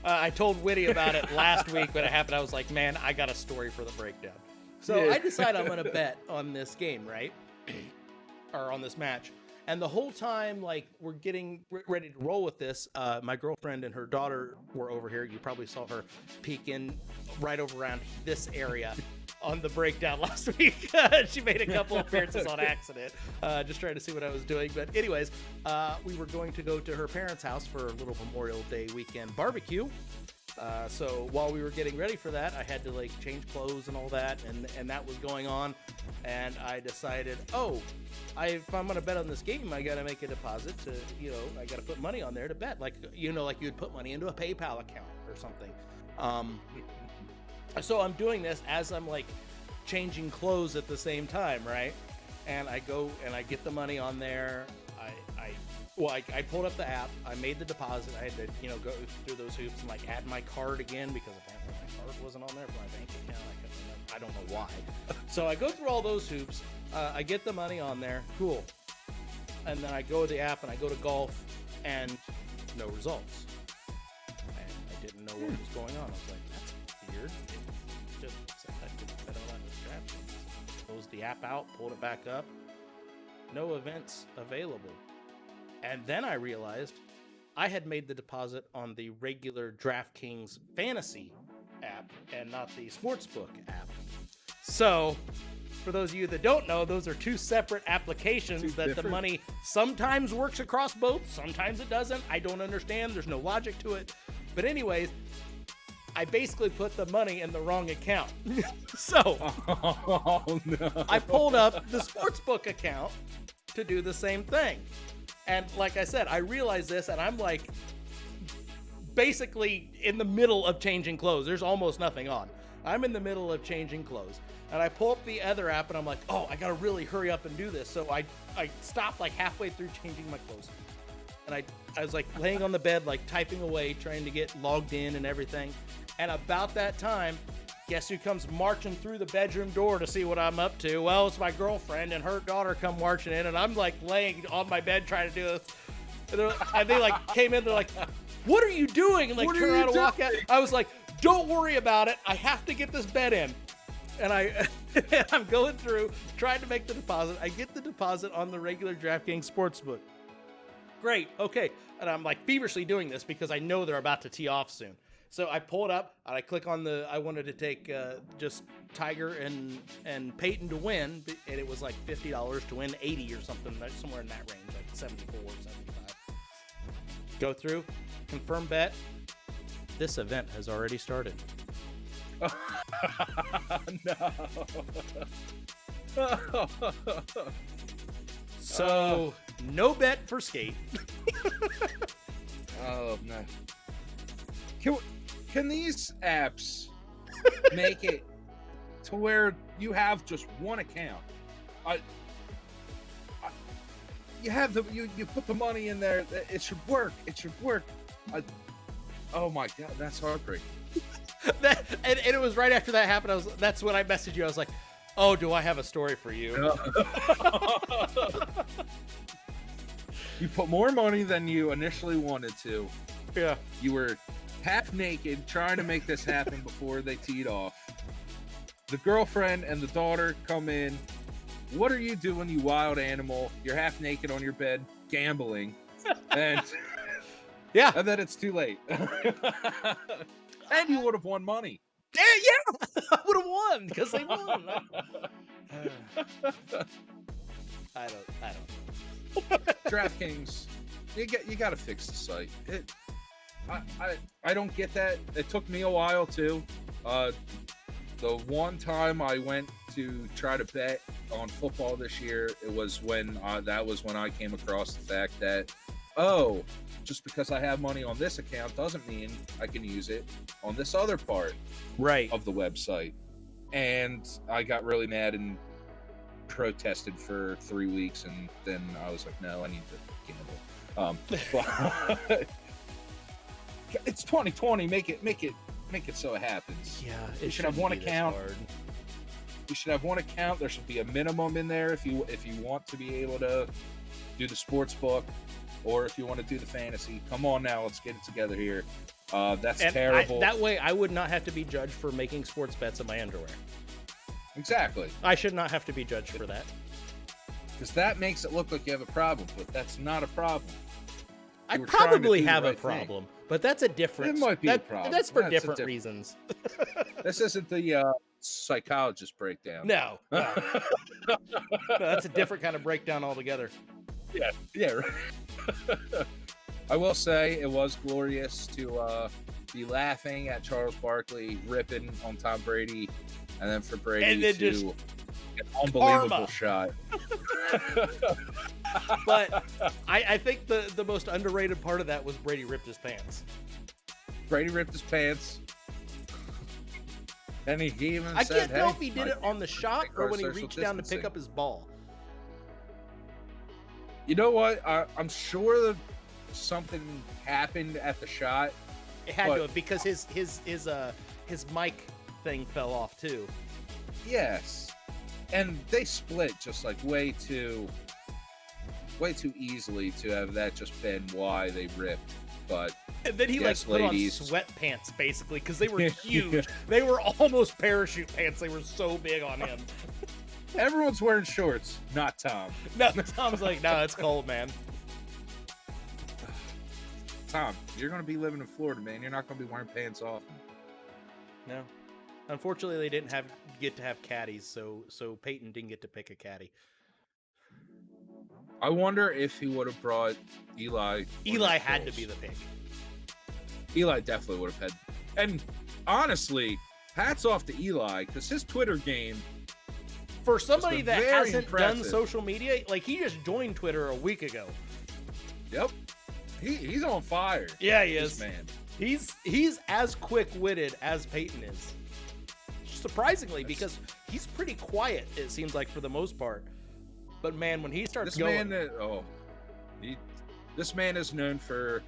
I told Witty about it last week when it happened. I was like, man, I got a story for the breakdown. So I decide I'm going to bet on this game, right? Or on this match. And the whole time, like, we're getting ready to roll with this, my girlfriend and her daughter were over here. You probably saw her peek in right over around this area on the breakdown last week. She made a couple appearances on accident, just trying to see what I was doing. But anyways, we were going to go to her parents' house for a little Memorial Day weekend barbecue. So while we were getting ready for that, I had to like change clothes and all that, and that was going on. And I decided, if I'm gonna bet on this game, I gotta make a deposit to, I gotta put money on there to bet, like like you'd put money into a PayPal account or something. So I'm doing this as I'm like changing clothes at the same time, right? And I go and I get the money on there. I pulled up the app. I made the deposit. I had to, go through those hoops and like add my card again because apparently my card wasn't on there for my bank account. I don't know why. So I go through all those hoops. I get the money on there. Cool. And then I go to the app and I go to golf and no results. And I didn't know what was going on. I was like, that's weird. It just said I could bet on this draft. Closed the app out, pulled it back up. No events available. And then I realized I had made the deposit on the regular DraftKings Fantasy app and not the Sportsbook app. So, for those of you that don't know, those are two separate applications the money sometimes works across both, sometimes it doesn't. I don't understand. There's no logic to it. But anyways, I basically put the money in the wrong account. So, I pulled up the Sportsbook account to do the same thing. And like I said, I realized this, and I'm like basically in the middle of changing clothes. There's almost nothing on. I'm in the middle of changing clothes. And I pull up the other app, and I'm like, I got to really hurry up and do this. So I stopped like halfway through changing my clothes. And I was like laying on the bed, like typing away, trying to get logged in and everything. And about that time, Guess who comes marching through the bedroom door to see what I'm up to? Well, it's my girlfriend and her daughter come marching in, and I'm like laying on my bed trying to do this. And they like came in, they're like, "What are you doing?" And like turn around and walk out. I was like, "Don't worry about it. I have to get this bet in." And I'm going through trying to make the deposit. I get the deposit on the regular DraftKings Sportsbook. Great, okay. And I'm like feverishly doing this because I know they're about to tee off soon. So I pull it up and I click on I wanted to take just Tiger and Peyton to win, and it was like $50 to win 80 or something, somewhere in that range, like 74 or 75. Go through, confirm bet. This event has already started. No. So no bet for skate. Oh no. Can these apps make it to where you have just one account? You have you put the money in there. It should work. It should work. Oh my god, that's heartbreaking. And it was right after that happened. That's when I messaged you. I was like, "Oh, do I have a story for you?" You put more money than you initially wanted to. Yeah. You were half naked trying to make this happen before they teed off. The girlfriend and the daughter come in. What are you doing, you wild animal? You're half naked on your bed, gambling. And yeah. And then it's too late. And you would have won money. Yeah, I would have won because they won. I don't. DraftKings, you got to fix the site. I don't get that. It took me a while too. The one time I went to try to bet on football this year, it was when I came across the fact that, oh, just because I have money on this account doesn't mean I can use it on this other part of the website. And I got really mad and protested for 3 weeks, and then I was like, no, I need to gamble. But it's 2020. Make it so it happens. Yeah, you should have one account. You should have one account. There should be a minimum in there if you want to be able to do the sports book, or if you want to do the fantasy. Come on now, let's get it together here. That's terrible. That way, I would not have to be judged for making sports bets in my underwear. Exactly. I should not have to be judged for that. Because that makes it look like you have a problem, but that's not a problem. I probably have a problem, but that's a different. It might be a problem. That's for different reasons. This isn't the psychologist breakdown. No, that's a different kind of breakdown altogether. Yeah. Right. I will say it was glorious to be laughing at Charles Barkley ripping on Tom Brady, and then for Brady to get an unbelievable shot. But I think the most underrated part of that was Brady ripped his pants. Brady ripped his pants. And he even I said, can't know if he did it on the shot or when he reached down to pick up his ball. You know what? I'm sure that something happened at the shot. It had to have, because his mic thing fell off too. Yes. And they split just like way too easily to have that just been why they ripped. But and then he yes, put ladies, on sweatpants basically because they were huge. They were almost parachute pants. They were so big on him. Everyone's wearing shorts, not Tom. No, Tom's like, no, it's cold, man. Tom, you're going to be living in Florida, man. You're not going to be wearing pants off. No. Unfortunately, they didn't get to have caddies, so Peyton didn't get to pick a caddy. I wonder if he would have brought Eli. Eli had to be the pick. Eli definitely would have had. And honestly, hats off to Eli, because his Twitter game, for somebody that hasn't impressive. done social media, like he just joined Twitter a week ago. Yep. He's on fire. Yeah, he is. Man. He's as quick-witted as Peyton is. Surprisingly, because he's pretty quiet, it seems like, for the most part. But man, when he starts going, this man is known for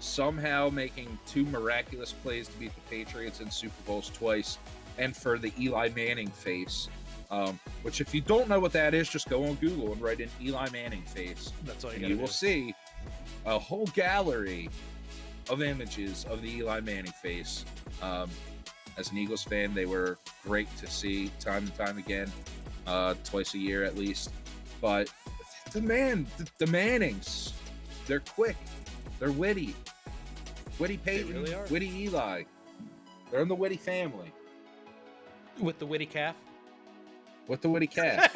somehow making 2 miraculous plays to beat the Patriots in Super Bowls twice, and for the Eli Manning face. Which, if you don't know what that is, just go on Google and write in Eli Manning face. That's all you will see a whole gallery of images of the Eli Manning face. As an Eagles fan, they were great to see time and time again, twice a year at least. But the Mannings, they're quick, they're witty. Witty Peyton, really are. Witty Eli. They're in the Witty family. With the Witty calf? With the Witty calf.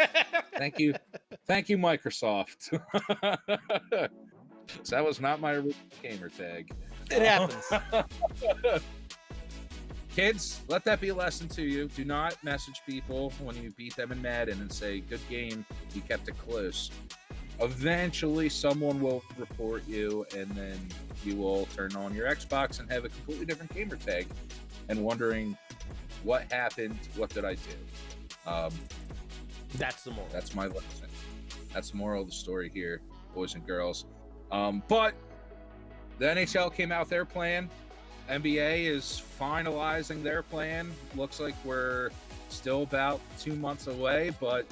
Thank you, Microsoft. So that was not my original gamer tag. It happens. Kids, let that be a lesson to you. Do not message people when you beat them in Madden and say, good game, you kept it close. Eventually, someone will report you, and then you will turn on your Xbox and have a completely different gamer tag and wondering, what happened? What did I do? That's the moral. That's my lesson. That's the moral of the story here, boys and girls. But the NHL came out their plan. NBA is finalizing their plan. Looks like we're still about 2 months away, but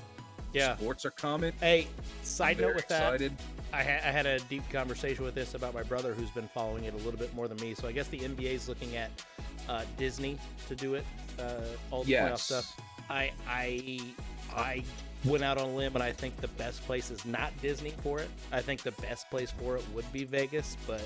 sports are coming. Hey, side note with excited. that, I had a deep conversation with this about my brother who's been following it a little bit more than me. So I guess the NBA is looking at Disney to do it, all the playoff stuff. I went out on a limb, and I think the best place is not Disney for it. I think the best place for it would be Vegas, but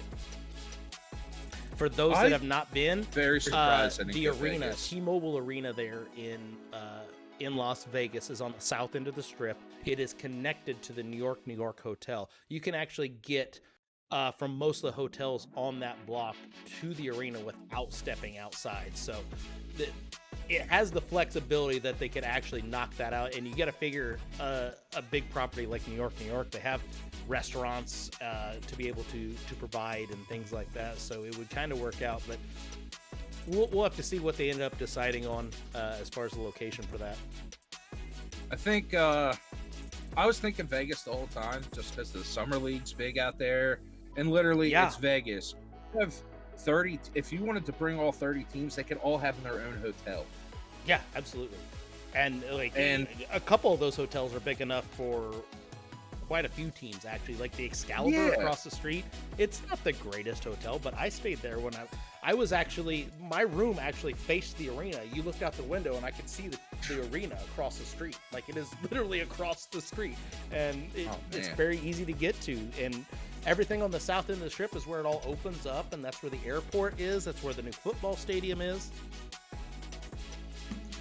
for those that have not been, very surprised. The arena, Vegas. T-Mobile Arena there in Las Vegas is on the south end of the Strip. It is connected to the New York Hotel. You can actually get from most of the hotels on that block to the arena without stepping outside. So it has the flexibility that they could actually knock that out. And you got to figure a big property like New York, they have restaurants to be able to provide and things like that. So it would kind of work out, but we'll have to see what they end up deciding on as far as the location for that. I think I was thinking Vegas the whole time, just because the summer league's big out there, and literally it's Vegas. You have 30. If you wanted to bring all 30 teams, they could all have their own hotel. Yeah, absolutely. And a couple of those hotels are big enough for quite a few teams, actually. Like the Excalibur across the street. It's not the greatest hotel, but I stayed there when I was actually, my room actually faced the arena. You looked out the window and I could see the arena across the street. Like, it is literally across the street, and it's very easy to get to. And everything on the south end of the Strip is where it all opens up, and that's where the airport is. That's where the new football stadium is.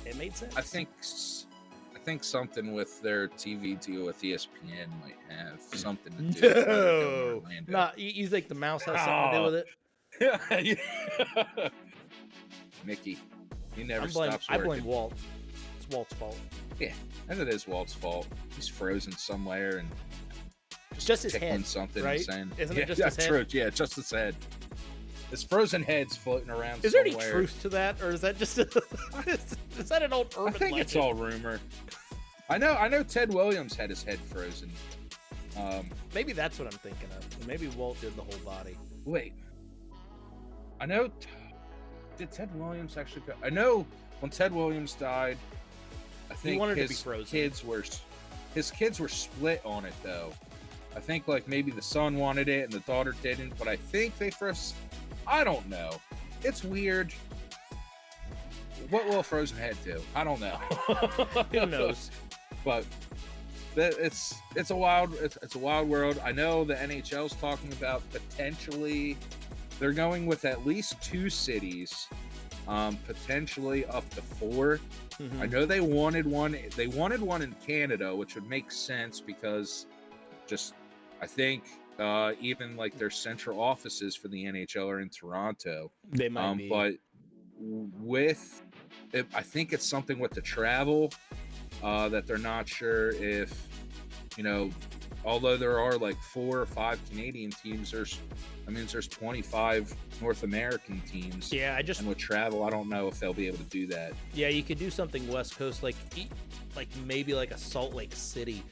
It made sense. I think something with their TV deal with ESPN might have something to do with Orlando. Nah, you think the mouse has something to do with it? Mickey, he never stops working. I blame Walt. It's Walt's fault. Yeah, and it is Walt's fault. He's frozen somewhere and just his head, something, right? Saying, Isn't it just his head? True. Yeah, just his head. His frozen head's floating around. Is there any truth to that, or is that just is that an old urban legend? I think it's all rumor. I know Ted Williams had his head frozen. Maybe that's what I'm thinking of. Maybe Walt did the whole body. Wait, I know. Did Ted Williams actually go? I know when Ted Williams died, I think his kids were split on it though. I think like maybe the son wanted it and the daughter didn't, but I think they first. I don't know. It's weird. What will a frozen head do? I don't know. Who knows? But it's a wild world. I know the NHL's talking about potentially they're going with at least 2 cities, potentially up to 4. Mm-hmm. I know they wanted one. They wanted one in Canada, which would make sense because I think even like their central offices for the NHL are in Toronto. They might be. But I think it's something with the travel that they're not sure if, although there are like 4 or 5 Canadian teams, there's 25 North American teams. Yeah, and with travel, I don't know if they'll be able to do that. Yeah, you could do something West Coast, like maybe like a Salt Lake City,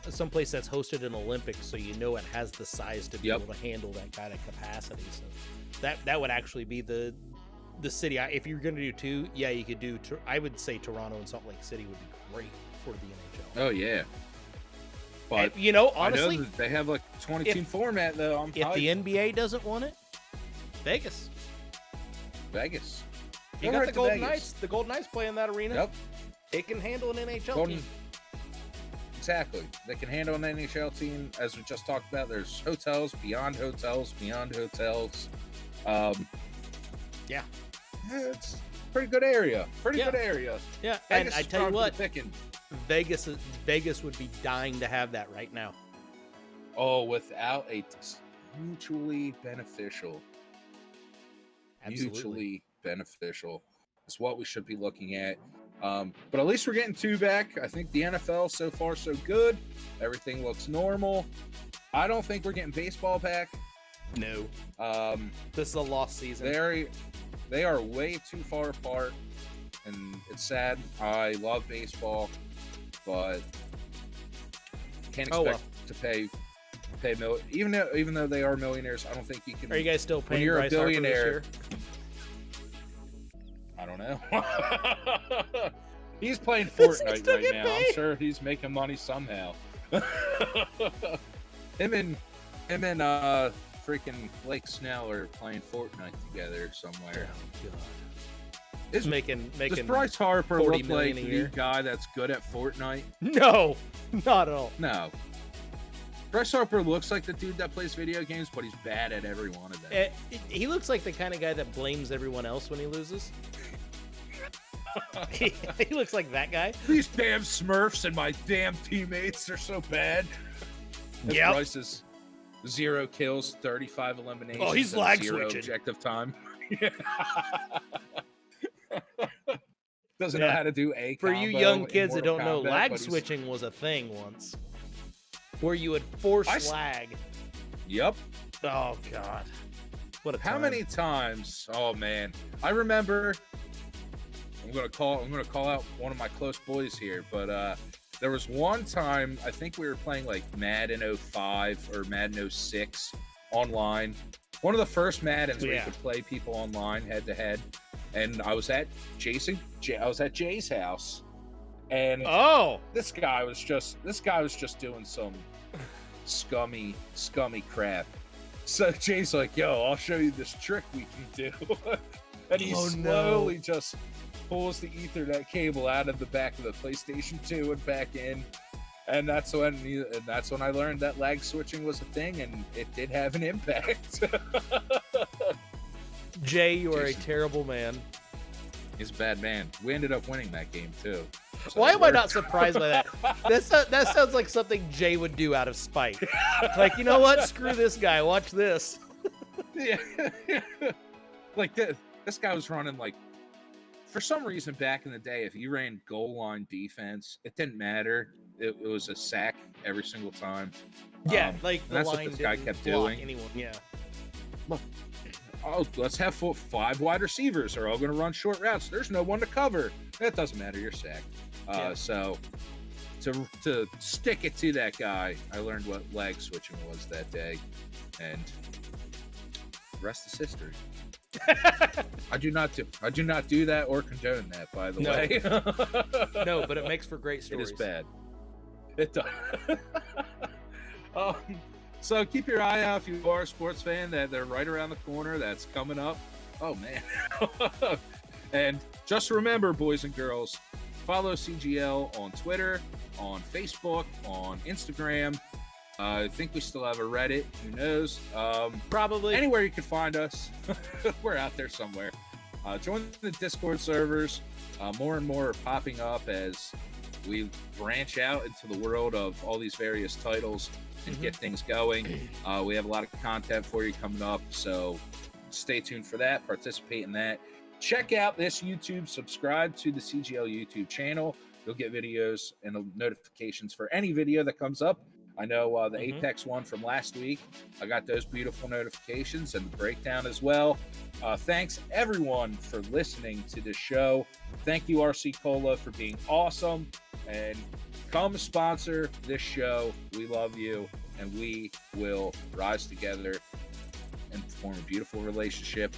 someplace that's hosted an Olympics, so it has the size to be able to handle that kind of capacity. So that would actually be the the city. If you're going to do two, yeah, you could do. I would say Toronto and Salt Lake City would be great for the NHL. Oh yeah. But and, you know, honestly, I know they have like 20-team format though. If the NBA doesn't want it, Vegas. You got the Golden Knights. The Golden Knights play in that arena. Yep. It can handle an NHL team. Exactly. They can handle an NHL team. As we just talked about, there's hotels, beyond hotels, beyond hotels. Yeah. It's a pretty good area. Good area. Yeah, Vegas and I tell you what, picking. Vegas would be dying to have that right now. Oh, without a mutually beneficial. Absolutely. Mutually beneficial is what we should be looking at. But at least we're getting two back. I think the NFL so far so good. Everything looks normal. I don't think we're getting baseball back. No. This is a lost season. They are way too far apart, and it's sad. I love baseball, but can't expect to pay even though they are millionaires. I don't think you can. Are you guys still paying? When you're Bryce a billionaire, Harper this year? I don't know. He's playing Fortnite right now. Paid? I'm sure he's making money somehow. him and freaking Blake Snell are playing Fortnite together somewhere. Oh God. Is making Does Bryce Harper look like a the year? guy that's good at Fortnite? No, not at all. No. Bryce Harper looks like the dude that plays video games, but he's bad at every one of them. He looks like the kind of guy that blames everyone else when he loses. he looks like that guy. These damn Smurfs and my damn teammates are so bad. Yeah. Bryce's 0 kills, 35 eliminations. Oh, he's lag 0 switching. Objective time. Doesn't know how to do a For you combo young in kids that Mortal don't know, Kombat, lag but he's- switching was a thing once, where you would force lag. Yep. Oh God, what a How time. many times? Oh man, I remember. I'm gonna call out one of my close boys here, but there was one time I think we were playing like Madden 05 or Madden 06 online. One of the first Maddens where you could play people online head to head, and I was at Jay's house, and this guy was just doing some scummy crap. So Jay's like, "Yo, I'll show you this trick we can do," and he slowly just pulls the Ethernet cable out of the back of the PlayStation 2 and back in. And that's when I learned that lag switching was a thing, and it did have an impact. Jay, you are a terrible man. He's a bad man. We ended up winning that game too. So why am I not surprised by that? That sounds like something Jay would do out of spite. Like, you know what? Screw this guy. Watch this. Yeah. Like this guy was running like, for some reason back in the day, if you ran goal line defense, it didn't matter. It was a sack every single time. Yeah, like the that's line what this guy didn't kept block doing. anyone. Yeah. Look, let's have 5 wide receivers. They're all going to run short routes. There's no one to cover. That doesn't matter. You're sacked. So to stick it to that guy, I learned what lag switching was that day, and the rest is history. I do not do that or condone that, by the way. No, but it makes for great stories. It is bad. It does. So keep your eye out if you are a sports fan, that they're right around the corner. That's coming up. Oh man. And just remember, boys and girls, follow CGL on Twitter, on Facebook, on Instagram. I think we still have a Reddit. Who knows? Probably anywhere you can find us. We're out there somewhere. Join the Discord servers. More and more are popping up as we branch out into the world of all these various titles and get things going. We have a lot of content for you coming up, so stay tuned for that. Participate in that. Check out this YouTube. Subscribe to the CGL YouTube channel. You'll get videos and notifications for any video that comes up. I know the Apex one from last week, I got those beautiful notifications and the breakdown as well. Thanks everyone for listening to this show. Thank you, RC Cola, for being awesome, and come sponsor this show. We love you, and we will rise together and form a beautiful relationship.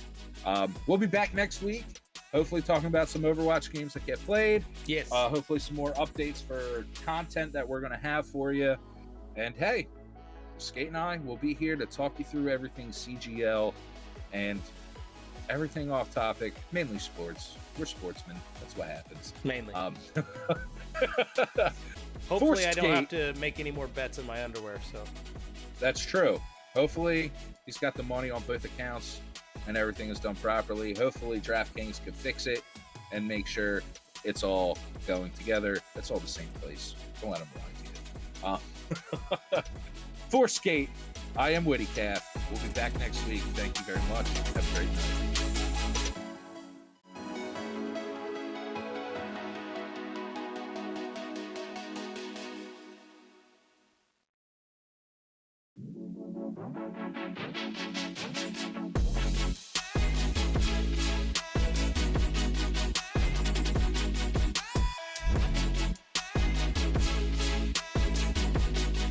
We'll be back next week, hopefully talking about some Overwatch games that get played. Yes. Hopefully some more updates for content that we're going to have for you. And hey, Skate and I will be here to talk you through everything CGL and everything off topic, mainly sports. We're sportsmen. That's what happens. Mainly. For Hopefully, I Skate, don't have to make any more bets in my underwear. So that's true. Hopefully, he's got the money on both accounts and everything is done properly. Hopefully, DraftKings can fix it and make sure it's all going together. It's all the same place. Don't let him lie to you. For Skate, I am Witty Calf. We'll be back next week. Thank you very much. Have a great night.